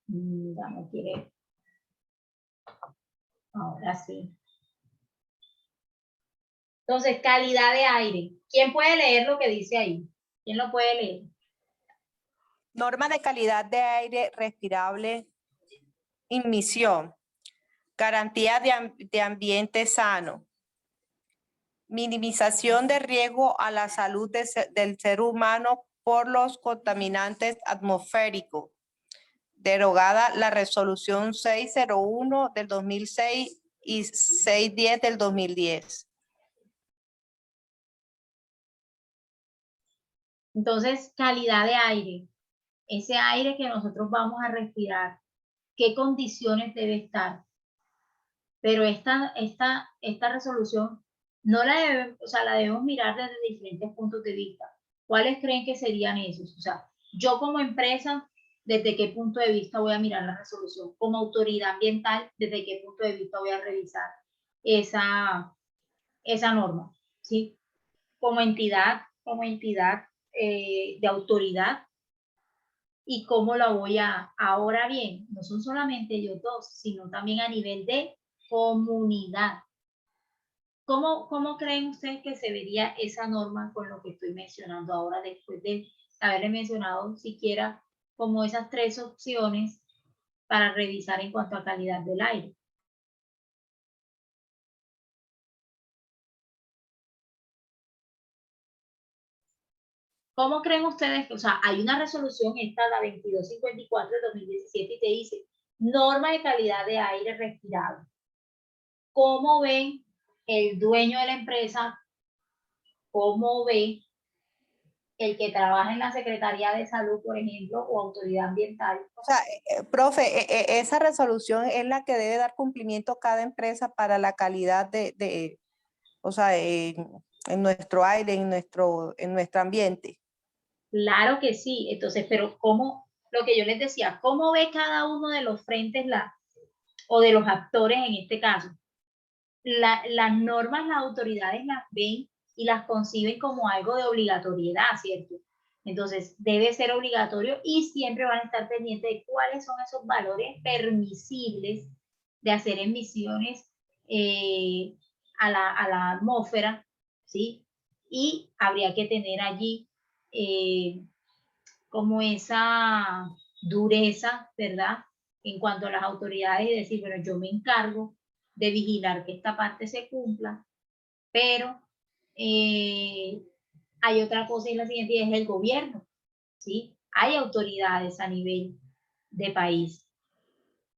Ya no quiere. Ahora sí. Entonces, calidad de aire. ¿Quién puede leer lo que dice ahí? ¿Quién lo puede leer? Norma de calidad de aire respirable, admisión, garantía de ambiente sano, minimización de riesgo a la salud del ser humano por los contaminantes atmosféricos, derogada la resolución 601 del 2006 y 610 del 2010. Entonces, calidad de aire. Ese aire que nosotros vamos a respirar, ¿qué condiciones debe estar? Pero esta resolución no la debemos, o sea, la debemos mirar desde diferentes puntos de vista. ¿Cuáles creen que serían esos? O sea, yo como empresa, ¿desde qué punto de vista voy a mirar la resolución? Como autoridad ambiental, ¿desde qué punto de vista voy a revisar esa norma? ¿Sí? Como entidad de autoridad, y cómo la voy a, ahora bien, no son solamente ellos dos, sino también a nivel de comunidad. ¿Cómo creen ustedes que se vería esa norma con lo que estoy mencionando ahora, después de haberle mencionado siquiera como esas 3 opciones para revisar en cuanto a calidad del aire? ¿Cómo creen ustedes que, o sea, hay una resolución, esta, la 2254 de 2017, y te dice norma de calidad de aire respirado? ¿Cómo ven el dueño de la empresa? ¿Cómo ve el que trabaja en la Secretaría de Salud, por ejemplo, o Autoridad Ambiental? O sea, profe, esa resolución es la que debe dar cumplimiento cada empresa para la calidad o sea, en nuestro aire, en nuestro ambiente. Claro que sí. Entonces, pero ¿cómo? Lo que yo les decía, ¿cómo ve cada uno de los frentes o de los actores en este caso? Las normas, las autoridades las ven y las conciben como algo de obligatoriedad, ¿cierto? Entonces, debe ser obligatorio y siempre van a estar pendientes de cuáles son esos valores permisibles de hacer emisiones a la atmósfera, ¿sí? Y habría que tener allí como esa dureza, ¿verdad? En cuanto a las autoridades y decir, bueno, yo me encargo de vigilar que esta parte se cumpla, pero hay otra cosa y la siguiente, y es el gobierno, ¿sí? Hay autoridades a nivel de país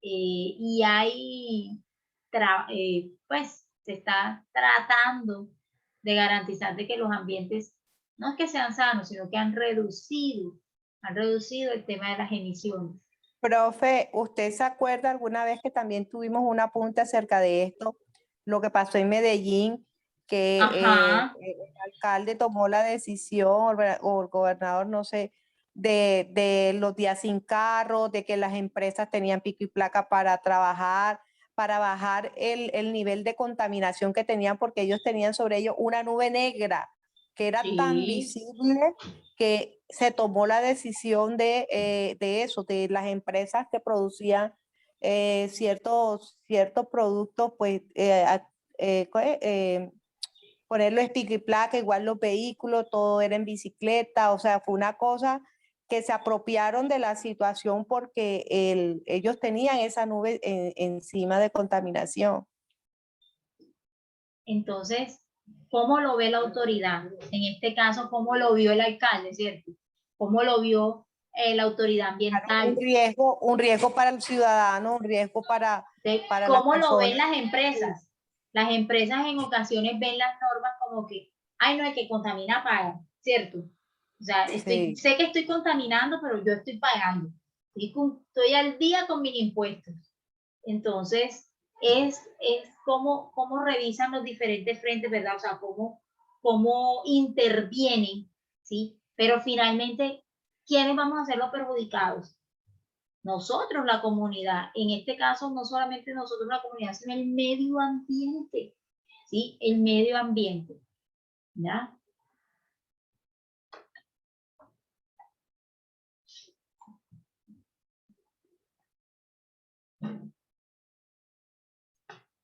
y hay, pues, se está tratando de garantizar de que los ambientes no es que sean sanos, sino que han reducido el tema de las emisiones. Profe, ¿usted se acuerda alguna vez que también tuvimos un apunte acerca de esto? Lo que pasó en Medellín, que el alcalde tomó la decisión, o el gobernador, no sé, de los días sin carro, de que las empresas tenían pico y placa para trabajar, para bajar el nivel de contaminación que tenían, porque ellos tenían sobre ellos una nube negra que era tan visible que se tomó la decisión de eso, de las empresas que producían ciertos productos, pues ponerlo en pico y placa, igual los vehículos, todo era en bicicleta, o sea, fue una cosa que se apropiaron de la situación porque ellos tenían esa nube encima de contaminación. Entonces, ¿cómo lo ve la autoridad? En este caso, ¿cómo lo vio el alcalde, cierto? ¿Cómo lo vio la autoridad ambiental? Un riesgo para el ciudadano, un riesgo para ¿Cómo lo ven las empresas? Las empresas en ocasiones ven las normas como que, ay, no, el que contamina paga, ¿cierto? O sea, sé que estoy contaminando, pero yo estoy pagando. Estoy al día con mis impuestos. Entonces, es cómo revisan los diferentes frentes, ¿verdad? O sea, cómo intervienen, ¿sí? Pero finalmente, ¿quiénes vamos a ser los perjudicados? Nosotros, la comunidad. En este caso, no solamente nosotros, la comunidad, sino el medio ambiente, ¿sí? El medio ambiente, ¿ya?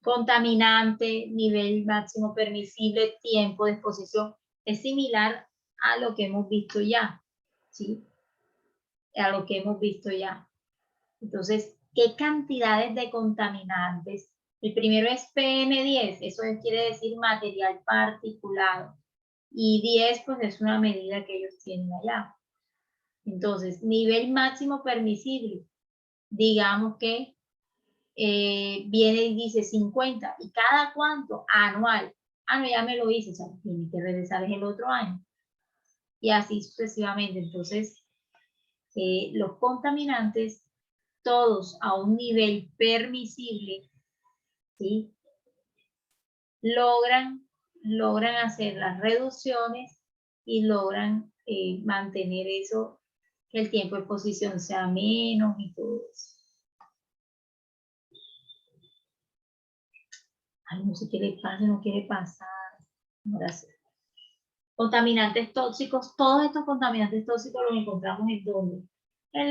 Contaminante, nivel máximo permisible, tiempo de exposición, es similar a lo que hemos visto ya, ¿sí? A lo que hemos visto ya. Entonces, ¿qué cantidades de contaminantes? El primero es PM10, eso quiere decir material particulado. Y 10, pues es una medida que ellos tienen allá. Entonces, nivel máximo permisible, digamos que viene y dice 50, ¿y cada cuánto? Anual. Ah, no, ya me lo hice, o sea, tiene que regresar el otro año. Y así sucesivamente. Entonces, los contaminantes, todos a un nivel permisible, ¿sí? Logran hacer las reducciones y logran mantener eso, que el tiempo de exposición sea menos y todo eso. Ay, no sé qué le pasa, no quiere pasar. Ahora sí. Contaminantes tóxicos, todos estos contaminantes tóxicos los encontramos en dónde?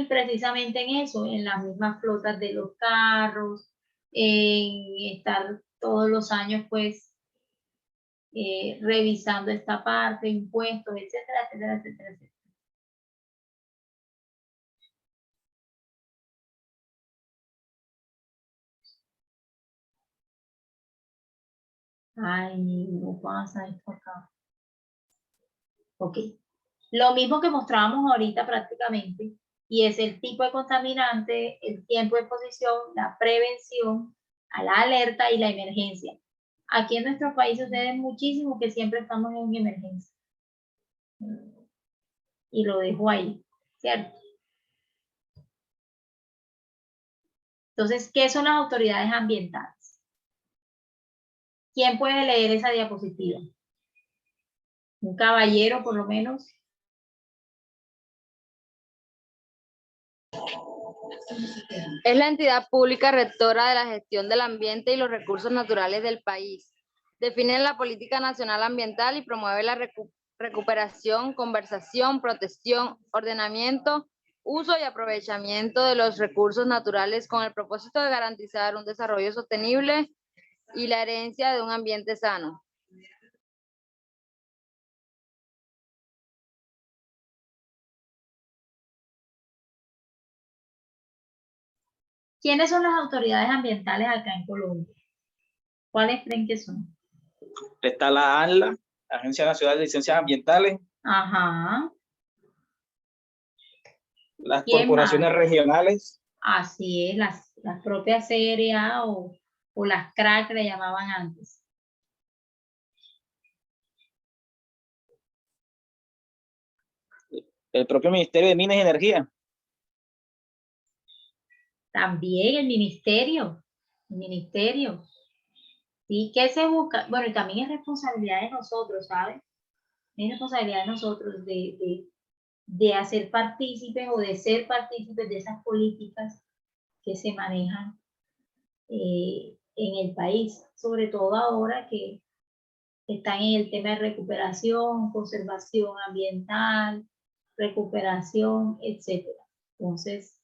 Precisamente en eso, en las mismas flotas de los carros, en estar todos los años pues revisando esta parte, impuestos, etcétera, etcétera, etcétera, etcétera. Ay, no pasa esto acá. Ok. Lo mismo que mostrábamos ahorita prácticamente, y es el tipo de contaminante, el tiempo de exposición, la prevención, a la alerta y la emergencia. Aquí en nuestro país sucede muchísimo que siempre estamos en emergencia. Y lo dejo ahí, ¿cierto? Entonces, ¿qué son las autoridades ambientales? ¿Quién puede leer esa diapositiva? Un caballero, por lo menos. Es la entidad pública rectora de la gestión del ambiente y los recursos naturales del país. Define la política nacional ambiental y promueve la recuperación, conservación, protección, ordenamiento, uso y aprovechamiento de los recursos naturales con el propósito de garantizar un desarrollo sostenible y la herencia de un ambiente sano. ¿Quiénes son las autoridades ambientales acá en Colombia? ¿Cuáles creen que son? Está la ANLA, Agencia Nacional de Licencias Ambientales. Ajá. Las ¿Quién corporaciones más? regionales. Así es, las propias CRA o las CRA que le llamaban antes. El propio Ministerio de Minas y Energía. También el ministerio. ¿Sí? ¿Qué se busca? Bueno, y también es responsabilidad de nosotros, ¿sabes? Es responsabilidad de nosotros de hacer partícipes o de ser partícipes de esas políticas que se manejan en el país, sobre todo ahora que están en el tema de recuperación, conservación ambiental, recuperación, etcétera. Entonces,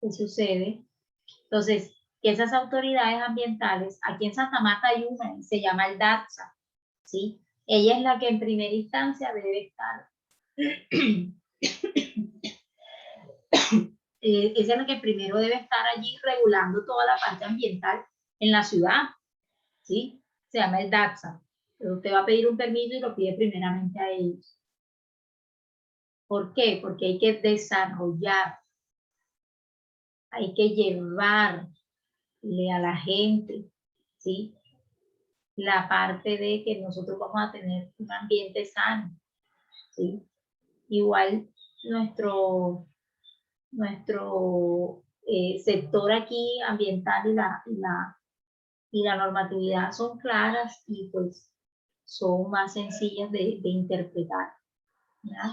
¿qué sucede? Entonces, que esas autoridades ambientales, aquí en Santa Marta hay una, se llama el DATSA, ¿sí? Ella es la que en primera instancia debe estar, esa es la que primero debe estar allí regulando toda la parte ambiental en la ciudad, ¿sí? Se llama el DATSA. Pero usted va a pedir un permiso y lo pide primeramente a ellos. ¿Por qué? Porque hay que desarrollar, hay que llevarle a la gente, ¿sí? La parte de que nosotros vamos a tener un ambiente sano, ¿sí? Igual nuestro sector aquí ambiental y la normatividad son claras y pues son más sencillas de interpretar, ¿verdad?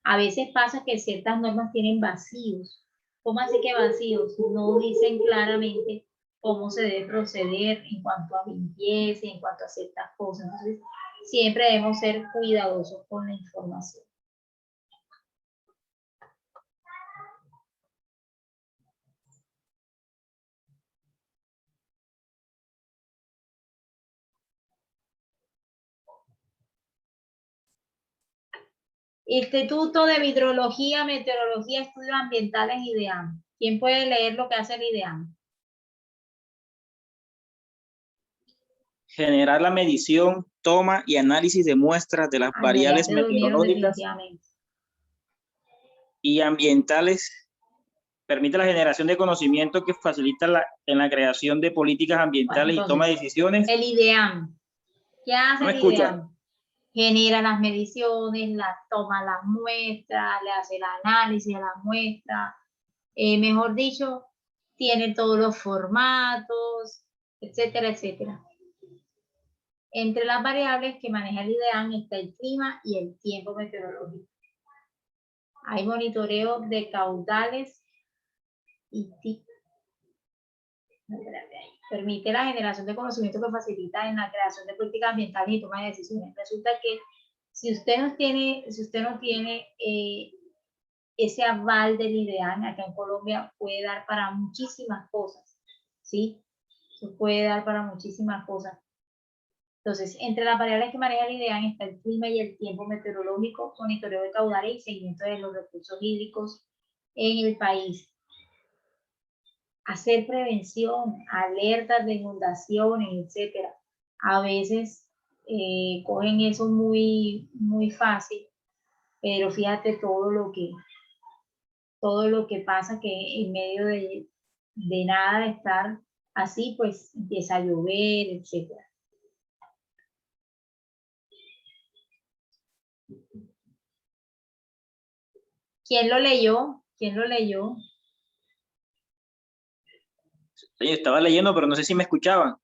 A veces pasa que ciertas normas tienen vacíos. ¿Cómo así que vacíos? No dicen claramente cómo se debe proceder en cuanto a limpieza, en cuanto a ciertas cosas. Entonces, siempre debemos ser cuidadosos con la información. Instituto de Hidrología, Meteorología, Estudios Ambientales, IDEAM. ¿Quién puede leer lo que hace el IDEAM? Generar la medición, toma y análisis de muestras de las variables meteorológicas y ambientales. Permite la generación de conocimiento que facilita en la creación de políticas ambientales y toma de decisiones. El IDEAM. ¿Qué hace ¿No me el escucha? IDEAM? Genera las mediciones, toma las muestras, le hace el análisis de las muestras. Mejor dicho, tiene todos los formatos, etcétera, etcétera. Entre las variables que maneja el IDEAM está el clima y el tiempo meteorológico. Hay monitoreo de caudales y permite la generación de conocimiento que facilita en la creación de políticas ambientales y toma de decisiones. Resulta que si usted no tiene ese aval del IDEAN acá en Colombia puede dar para muchísimas cosas, ¿sí? Se puede dar para muchísimas cosas. Entonces, entre las variables que maneja el IDEAN está el clima y el tiempo meteorológico, monitoreo de caudales y seguimiento de los recursos hídricos en el país. Hacer prevención, alertas de inundaciones, etcétera. A veces cogen eso muy fácil, pero fíjate todo lo que pasa, que en medio de nada de estar así, pues empieza a llover, etcétera. ¿Quién lo leyó? ¿Quién lo leyó? Sí, estaba leyendo, pero no sé si me escuchaban.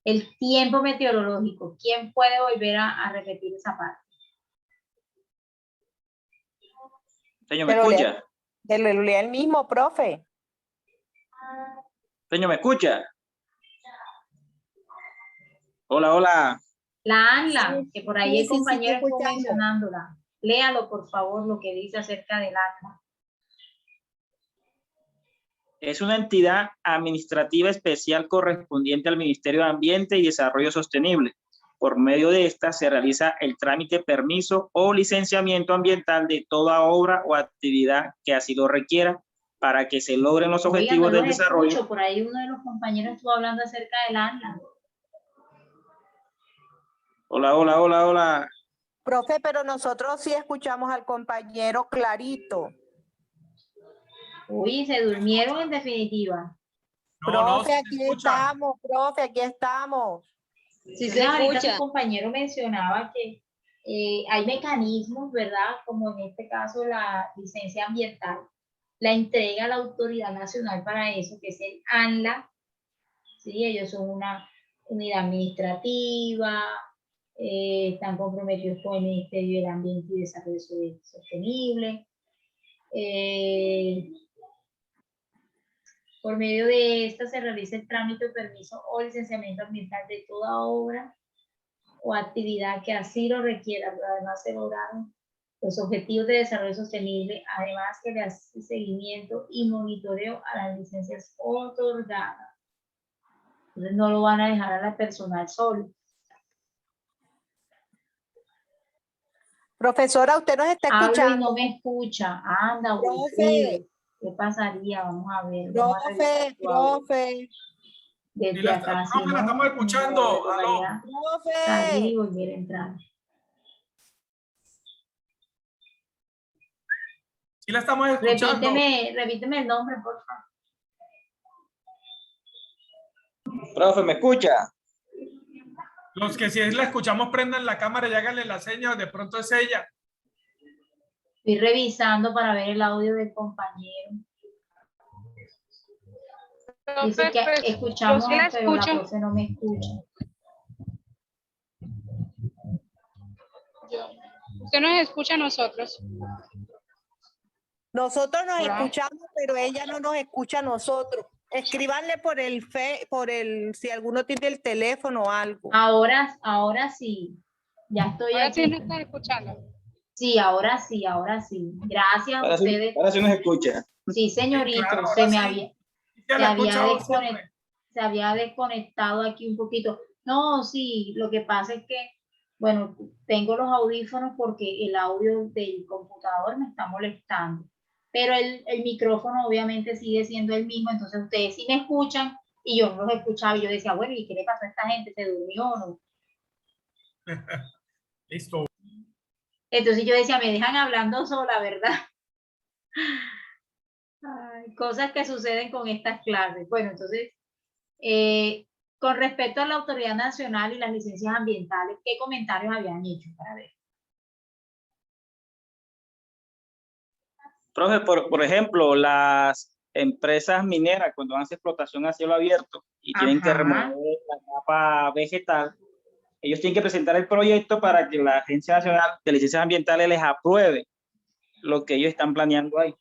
El tiempo meteorológico. ¿Quién puede volver a repetir esa parte? Señor, ¿me escucha? Lo lea el mismo, profe. Señor, ¿me escucha? Hola, hola. La ANLA, que por ahí el compañero estuvo escuchamos. mencionándola. Léalo, por favor, lo que dice acerca del ANLA. Es una entidad administrativa especial correspondiente al Ministerio de Ambiente y Desarrollo Sostenible. Por medio de esta se realiza el trámite, permiso o licenciamiento ambiental de toda obra o actividad que así lo requiera para que se logren los objetivos Oiga, no del desarrollo. Escucho, por ahí uno de los compañeros estuvo hablando acerca del ANLA. Hola, hola, hola, hola. Profe, pero nosotros sí escuchamos al compañero clarito. Uy, se durmieron en definitiva. Profe, aquí estamos, profe, aquí estamos. Sí se Ahorita escucha. su compañero mencionaba que hay mecanismos, ¿verdad? Como en este caso la licencia ambiental, la entrega a la Autoridad Nacional para eso, que es el ANLA. ¿Sí? Ellos son una unidad administrativa, están comprometidos con el Ministerio del Ambiente y Desarrollo Sostenible. Por medio de esta se realiza el trámite de permiso o licenciamiento ambiental de toda obra o actividad que así lo requiera, pero además se lograron los objetivos de desarrollo sostenible, además que le hace seguimiento y monitoreo a las licencias otorgadas. Entonces no lo van a dejar a la personal solo. Profesora, usted nos está Hablo escuchando. y no me escucha. Anda, Profe. Wilfrido. ¿Qué pasaría? Vamos a ver. Vamos a revisar tu audio. Profe. Desde acá, si no, la estamos escuchando. salir y volver a entrar. Sí la estamos escuchando. Repíteme el nombre, por favor. Profe, ¿me escucha? Los que si la escuchamos prendan la cámara y háganle la seña, de pronto es ella. Estoy revisando para ver el audio del compañero. Dice que escuchamos, yo sí la pero la escucho. profe no me escucha. Usted nos escucha a nosotros. Nosotros nos Hola. escuchamos, pero ella no nos escucha a nosotros. Escríbanle si alguno tiene el teléfono o algo. Ahora sí. Ya estoy Ahora aquí. sí nos están escuchando. Sí, ahora sí. Gracias a ustedes. Ahora sí nos escucha. Sí, señorito, Claro, se ahora me sí. se había desconectado aquí un poquito. No, sí, lo que pasa es que, bueno, tengo los audífonos porque el audio del computador me está molestando, pero el micrófono obviamente sigue siendo el mismo, entonces ustedes sí me escuchan y yo no los escuchaba y yo decía, bueno, ¿y qué le pasó a esta gente? ¿Se durmió o no? Listo. Entonces yo decía, me dejan hablando sola, ¿verdad? Ay, cosas que suceden con estas clases. Bueno, entonces, con respecto a la Autoridad Nacional y las licencias ambientales, ¿qué comentarios habían hecho? Para ver. Profe, por ejemplo, las empresas mineras, cuando hacen explotación a cielo abierto y tienen que remover la capa vegetal, ellos tienen que presentar el proyecto para que la Agencia Nacional de Licencias Ambientales les apruebe lo que ellos están planeando ahí,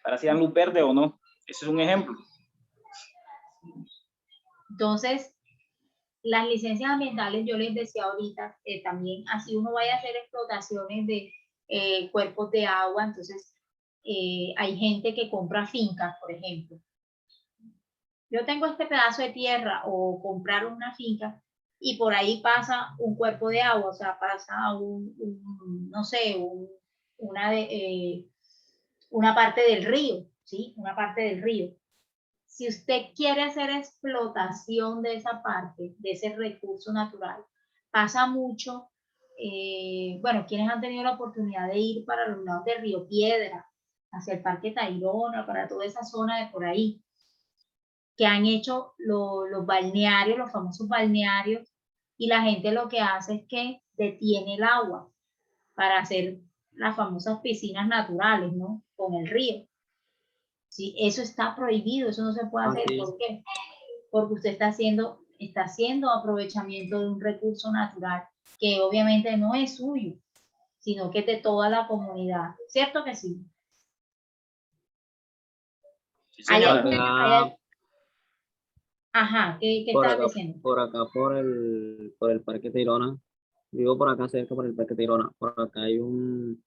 para si dan luz verde o no. Ese es un ejemplo. Entonces, las licencias ambientales, yo les decía ahorita, también así uno vaya a hacer explotaciones cuerpos de agua. Entonces, hay gente que compra fincas, por ejemplo. Yo tengo este pedazo de tierra o comprar una finca y por ahí pasa un cuerpo de agua, o sea, pasa no sé, una parte del río, ¿sí? Una parte del río. Si usted quiere hacer explotación de esa parte, de ese recurso natural, pasa mucho, bueno, quienes han tenido la oportunidad de ir para los lados de Río Piedra, hacia el Parque Tayrona, para toda esa zona de por ahí, que han hecho los balnearios, los famosos balnearios, y la gente lo que hace es que detiene el agua para hacer las famosas piscinas naturales, ¿no? Con el río. Sí, eso está prohibido, eso no se puede hacer. Sí. ¿Por qué? Porque usted está haciendo aprovechamiento de un recurso natural que obviamente no es suyo, sino que es de toda la comunidad. ¿Cierto que sí? Sí, señora. Ajá, ¿qué Por estás acá, diciendo? por acá, por el Parque Tayrona. Vivo por acá cerca, por el Parque Tayrona. Por acá hay un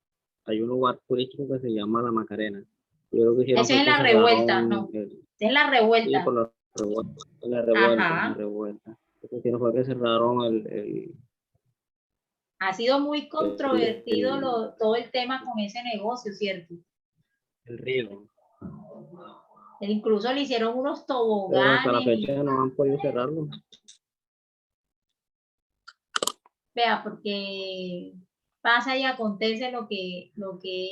lugar turístico que se llama La Macarena. Yo creo que hicieron Ese es fue en que la revuelta, cerraron no. el- Esa es la Sí, revuelta. por la revuelta, Ajá. la revuelta. Lo que hicieron fue que cerraron Ha sido muy controvertido el todo el tema con ese negocio, ¿cierto? el río. Incluso le hicieron unos Pero hasta la toboganes y fecha no han podido cerrarlo. vea, porque pasa y acontece lo que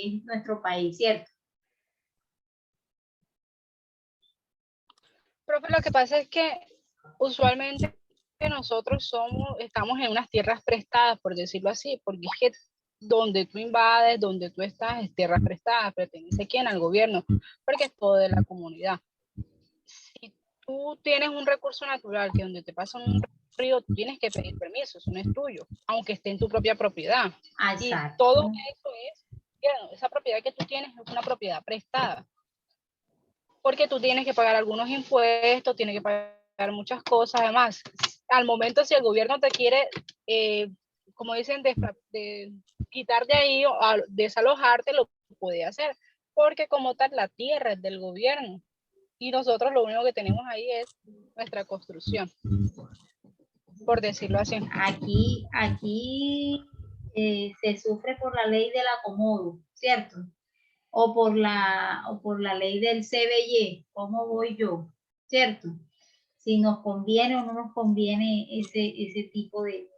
es nuestro país, ¿cierto? Profe, lo que pasa es que usualmente nosotros estamos en unas tierras prestadas, por decirlo así, porque es que donde tú invades, donde tú estás, es tierra prestada, pertenece a quién, al gobierno, porque es todo de la comunidad. Si tú tienes un recurso natural que donde te pasa un río, tú tienes que pedir permiso, eso no es tuyo, aunque esté en tu propia propiedad. Y todo eso bueno, esa propiedad que tú tienes es una propiedad prestada. Porque tú tienes que pagar algunos impuestos, tienes que pagar muchas cosas. Además, al momento si el gobierno te quiere, como dicen, de quitar de ahí o desalojarte, lo puede hacer. Porque como tal, la tierra es del gobierno. Y nosotros lo único que tenemos ahí es nuestra construcción. Por decirlo así. Aquí se sufre por la ley del acomodo, ¿cierto? O por la ley del CBY, ¿cómo voy yo? ¿Cierto? Si nos conviene o no nos conviene ese tipo de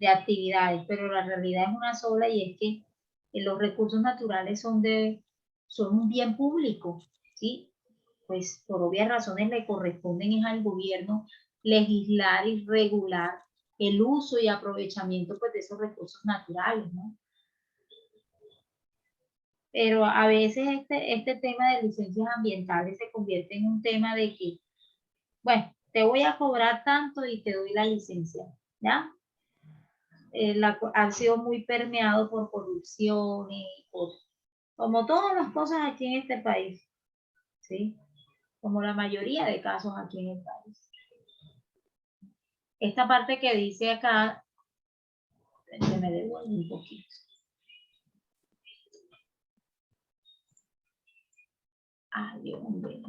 actividades, pero la realidad es una sola y es que los recursos naturales son un bien público, ¿sí? Pues por obvias razones le corresponden al gobierno legislar y regular el uso y aprovechamiento pues, de esos recursos naturales, ¿no? Pero a veces este tema de licencias ambientales se convierte en un tema de que, bueno, te voy a cobrar tanto y te doy la licencia, ¿ya? Ha sido muy permeado por corrupción y como todas las cosas aquí en este país, ¿sí? Como la mayoría de casos aquí en el país. Esta parte que dice acá, se me devuelve un poquito. Dios mío.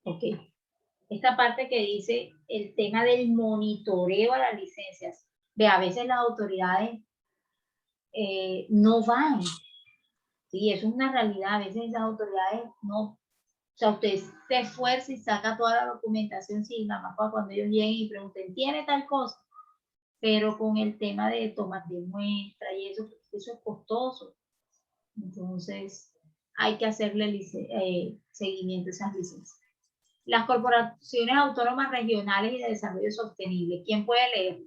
Ok. Esta parte que dice el tema del monitoreo a las licencias. Ve, a veces las autoridades no van. Sí, eso es una realidad. A veces las autoridades no. O sea, usted se esfuerza y saca toda la documentación, sí, nada más para cuando ellos lleguen y pregunten, ¿tiene tal cosa? Pero con el tema de tomas de muestra y eso es costoso. Entonces, hay que hacerle seguimiento a esas licencias. Las corporaciones autónomas regionales y de desarrollo sostenible. ¿Quién puede leer?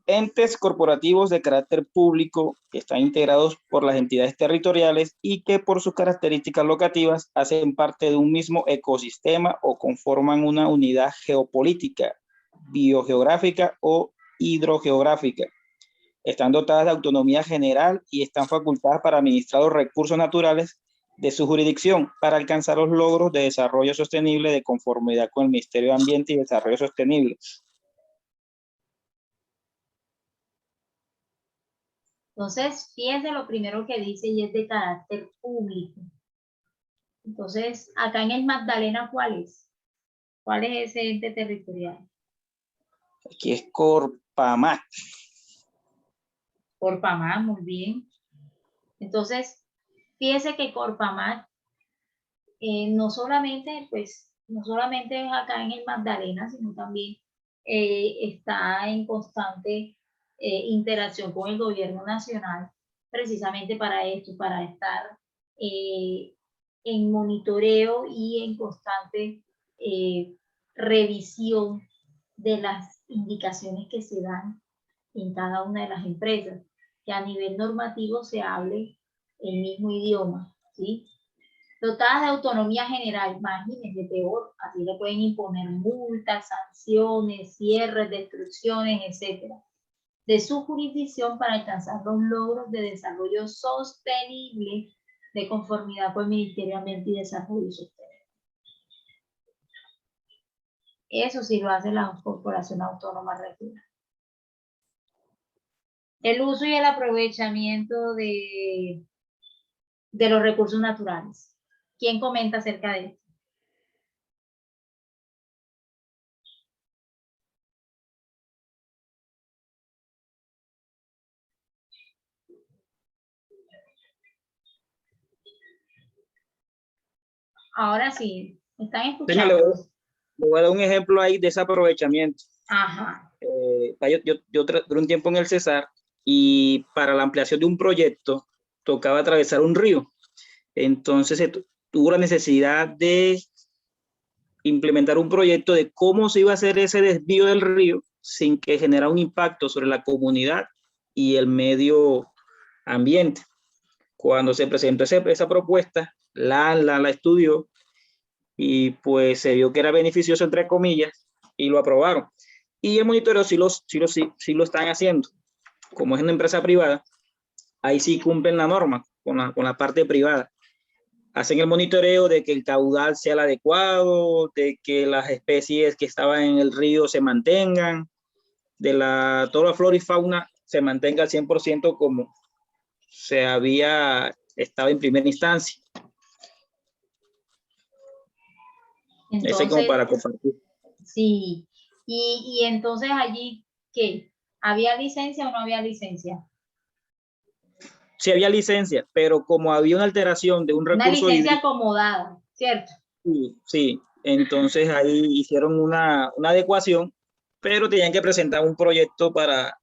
Entes corporativos de carácter público que están integrados por las entidades territoriales y que por sus características locativas hacen parte de un mismo ecosistema o conforman una unidad geopolítica, biogeográfica o hidrogeográfica. Están dotadas de autonomía general y están facultadas para administrar los recursos naturales de su jurisdicción para alcanzar los logros de desarrollo sostenible de conformidad con el Ministerio de Ambiente y Desarrollo Sostenible. Entonces, fíjense lo primero que dice y es de carácter público. Entonces, acá en el Magdalena, ¿cuál es? ¿Cuál es ese ente territorial? Aquí es Corpamar. Corpamar, muy bien. Entonces, fíjese que Corpamar no solamente es acá en el Magdalena, sino también está en constante interacción con el gobierno nacional, precisamente para esto, para estar en monitoreo y en constante revisión de las indicaciones que se dan en cada una de las empresas, que a nivel normativo se hable el mismo idioma, ¿sí? Dotadas de autonomía general, imagínense, peor, así le pueden imponer multas, sanciones, cierres, destrucciones, etcétera, de su jurisdicción para alcanzar los logros de desarrollo sostenible de conformidad con el Ministerio de Ambiente y Desarrollo Sostenible. Eso sí lo hace la Corporación Autónoma Regional. El uso y el aprovechamiento de los recursos naturales. ¿Quién comenta acerca de esto? Ahora sí, ¿me están escuchando? Le voy a dar un ejemplo ahí de ese aprovechamiento. Ajá. Yo duré un tiempo en el Cesar y para la ampliación de un proyecto tocaba atravesar un río. Entonces se tuvo la necesidad de implementar un proyecto de cómo se iba a hacer ese desvío del río sin que generara un impacto sobre la comunidad y el medio ambiente. Cuando se presentó esa propuesta, la estudió y pues se vio que era beneficioso, entre comillas, y lo aprobaron. Y el monitoreo sí lo están haciendo. Como es una empresa privada, ahí sí cumplen la norma con la parte privada. Hacen el monitoreo de que el caudal sea el adecuado, de que las especies que estaban en el río se mantengan, toda la flora y fauna se mantenga al 100% como se había estado en primera instancia. Entonces, ese como para compartir. Sí, y entonces allí, ¿qué? ¿Había licencia o no había licencia? Sí había licencia, pero como había una alteración de un recurso una licencia hídrico, acomodada, ¿cierto? sí, entonces ahí hicieron una adecuación, pero tenían que presentar un proyecto para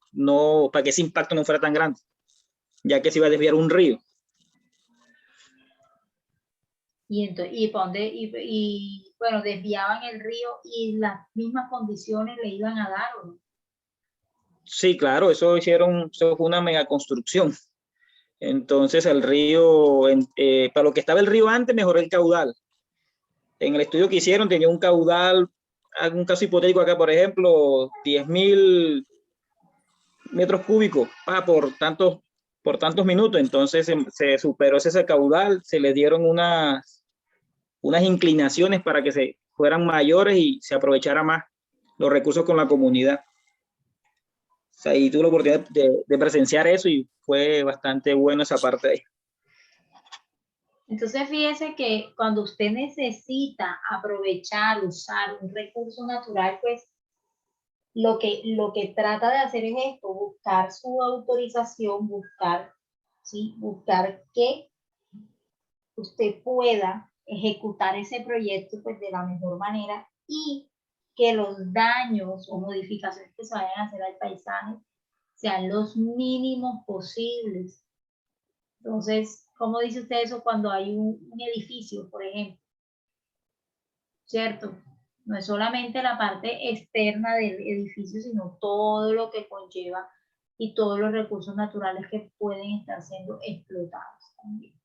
que ese impacto no fuera tan grande, ya que se iba a desviar un río. Y bueno, desviaban el río y las mismas condiciones le iban a dar, ¿o no? Sí, claro, eso fue una mega construcción. Entonces el río, para lo que estaba el río antes, mejoró el caudal. En el estudio que hicieron tenía un caudal, un caso hipotético acá, por ejemplo, 10.000 metros cúbicos por tantos minutos. Entonces se superó ese caudal, se le dieron unas inclinaciones para que se fueran mayores y se aprovechara más los recursos con la comunidad. O sea, y tuve la oportunidad de presenciar eso y fue bastante bueno esa parte de ahí. Entonces, fíjese que cuando usted necesita aprovechar, usar un recurso natural, pues lo que trata de hacer es esto, buscar su autorización, buscar que usted pueda ejecutar ese proyecto pues de la mejor manera y que los daños o modificaciones que se vayan a hacer al paisaje sean los mínimos posibles. Entonces, ¿cómo dice usted eso cuando hay un edificio, por ejemplo? ¿Cierto? No es solamente la parte externa del edificio, sino todo lo que conlleva y todos los recursos naturales que pueden estar siendo explotados también.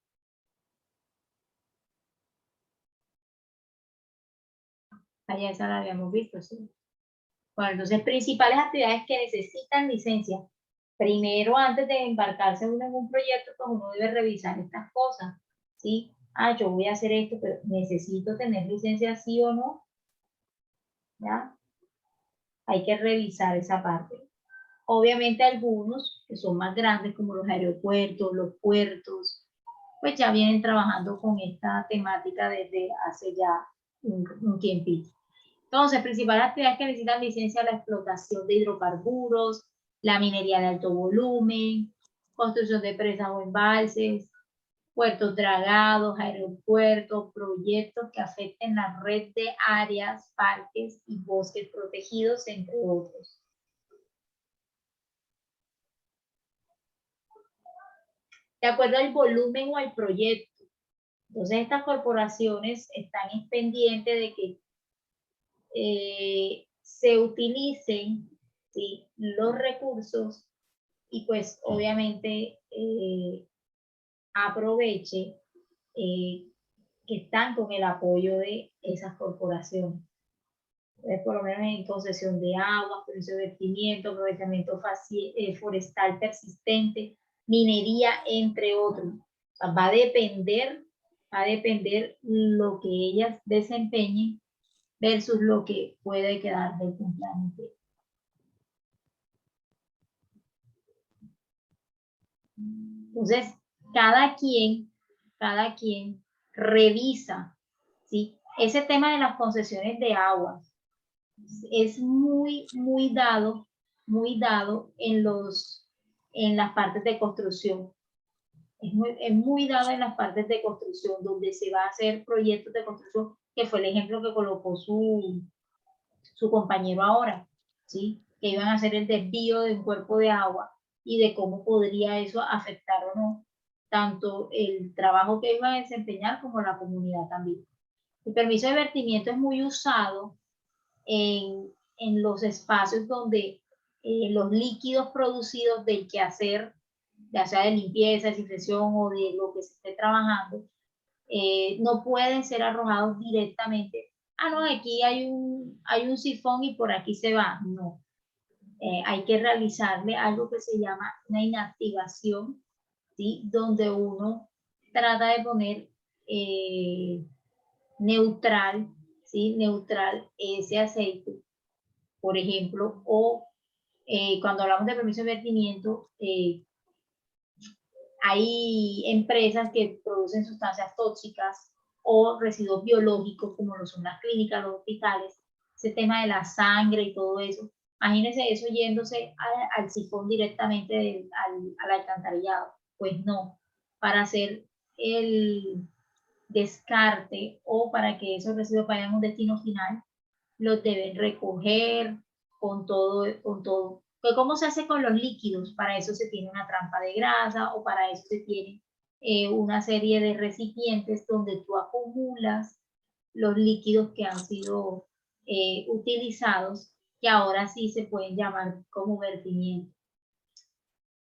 Allá esa la habíamos visto, sí. Bueno, entonces, principales actividades que necesitan licencia. Primero, antes de embarcarse uno en un proyecto, pues uno debe revisar estas cosas, ¿sí? yo voy a hacer esto, pero necesito tener licencia sí o no, ¿ya? Hay que revisar esa parte. Obviamente algunos que son más grandes, como los aeropuertos, los puertos, pues ya vienen trabajando con esta temática desde hace ya un tiempito. Entonces, principales actividades que necesitan licencia: la explotación de hidrocarburos, la minería de alto volumen, construcción de presas o embalses, puertos dragados, aeropuertos, proyectos que afecten la red de áreas, parques y bosques protegidos, entre otros. De acuerdo al volumen o al proyecto. Entonces, estas corporaciones están pendientes de que se utilicen, ¿sí?, los recursos y pues obviamente aproveche que están con el apoyo de esas corporaciones. Entonces, por lo menos en concesión de agua, permiso de vertimiento, aprovechamiento forestal persistente, minería, entre otros. O sea, va a depender lo que ellas desempeñen versus lo que puede quedar del plan. Entonces, cada quien revisa, ¿sí? Ese tema de las concesiones de aguas es muy dado en las partes de construcción. Es muy dado en las partes de construcción, donde se va a hacer proyectos de construcción, que fue el ejemplo que colocó su compañero ahora, ¿sí? Que iban a hacer el desvío de un cuerpo de agua y de cómo podría eso afectar o no tanto el trabajo que iban a desempeñar como la comunidad también. El permiso de vertimiento es muy usado en los espacios donde los líquidos producidos del quehacer, ya sea de limpieza, desinfección o de lo que se esté trabajando, no pueden ser arrojados directamente. No, aquí hay un sifón y por aquí se va. No. Hay que realizarle algo que se llama una inactivación, ¿sí?, donde uno trata de poner neutral, ¿sí?, neutral ese aceite, por ejemplo, o cuando hablamos de permiso de vertimiento, hay empresas que producen sustancias tóxicas o residuos biológicos, como lo son las clínicas, los hospitales, ese tema de la sangre y todo eso. Imagínense eso yéndose al sifón directamente al alcantarillado. Pues no, para hacer el descarte o para que esos residuos vayan a un destino final, los deben recoger con todo. ¿Cómo se hace con los líquidos? Para eso se tiene una trampa de grasa o para eso se tiene una serie de recipientes donde tú acumulas los líquidos que han sido utilizados, que ahora sí se pueden llamar como vertimiento.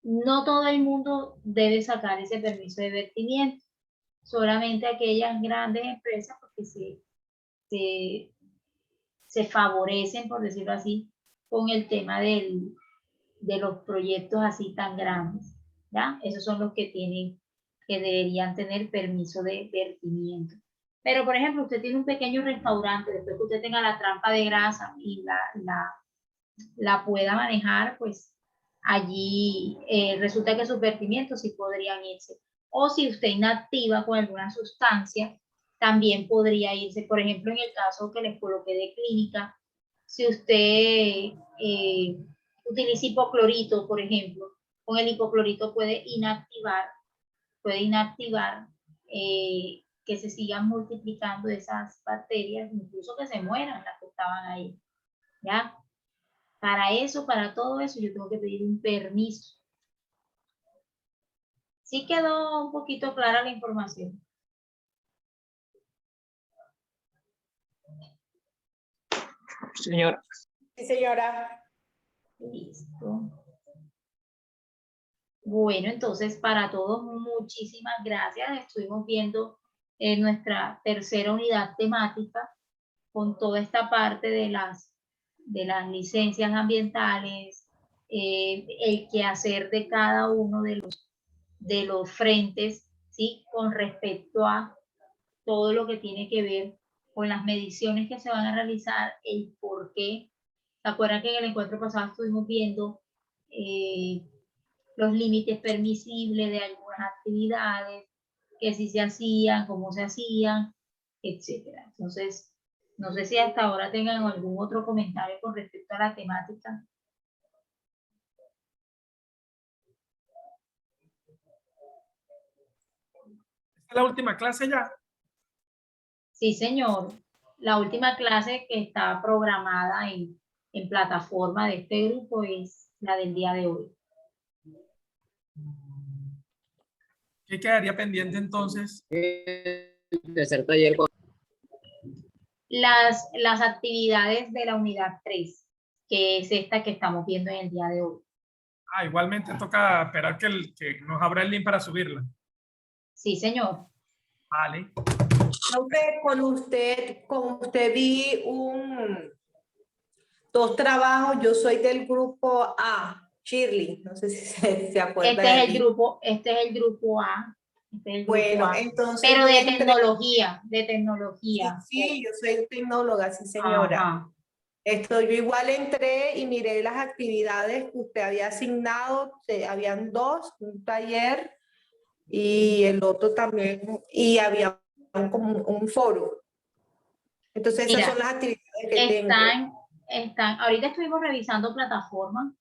No todo el mundo debe sacar ese permiso de vertimiento, solamente aquellas grandes empresas, porque se favorecen, por decirlo así, con el tema de los proyectos así tan grandes, ¿ya? Esos son los que deberían tener permiso de vertimiento. Pero, por ejemplo, usted tiene un pequeño restaurante, después que usted tenga la trampa de grasa y la pueda manejar, pues allí resulta que sus vertimientos sí podrían irse. O si usted inactiva con alguna sustancia, también podría irse. Por ejemplo, en el caso que les coloqué de clínica, si usted utiliza hipoclorito, por ejemplo, con el hipoclorito puede inactivar que se sigan multiplicando esas bacterias, incluso que se mueran las que estaban ahí, ¿ya? Para eso, para todo eso, yo tengo que pedir un permiso. ¿Sí quedó un poquito clara la información? Señora. Sí, señora. Listo. Bueno, entonces para todos muchísimas gracias. Estuvimos viendo nuestra tercera unidad temática con toda esta parte de las licencias ambientales, el quehacer de cada uno de los frentes, ¿sí?, con respecto a todo lo que tiene que ver con las mediciones que se van a realizar, el por qué. ¿Se acuerdan que en el encuentro pasado estuvimos viendo los límites permisibles de algunas actividades, que si se hacían, cómo se hacían, etcétera? Entonces, no sé si hasta ahora tengan algún otro comentario con respecto a la temática. ¿Esta es la última clase ya? Sí, señor. La última clase que está programada en plataforma de este grupo es la del día de hoy. ¿Qué quedaría pendiente entonces? Tercer taller. Las actividades de la unidad 3, que es esta que estamos viendo en el día de hoy. Ah, igualmente toca esperar que nos abra el link para subirla. Sí, señor. Vale. Profe, con usted vi dos trabajos. Yo soy del grupo A, Shirley. No sé si se acuerda Este de es el mí. grupo, este es el grupo A. Este es el grupo Bueno, A. entonces Pero yo de entré- tecnología, de tecnología. Sí, yo soy tecnóloga, sí, señora. Ajá. Yo igual entré y miré las actividades que usted había asignado. Habían dos, un taller y el otro también, y había como un foro. Entonces esas Mira, son las actividades que tengo. ahorita estuvimos revisando plataforma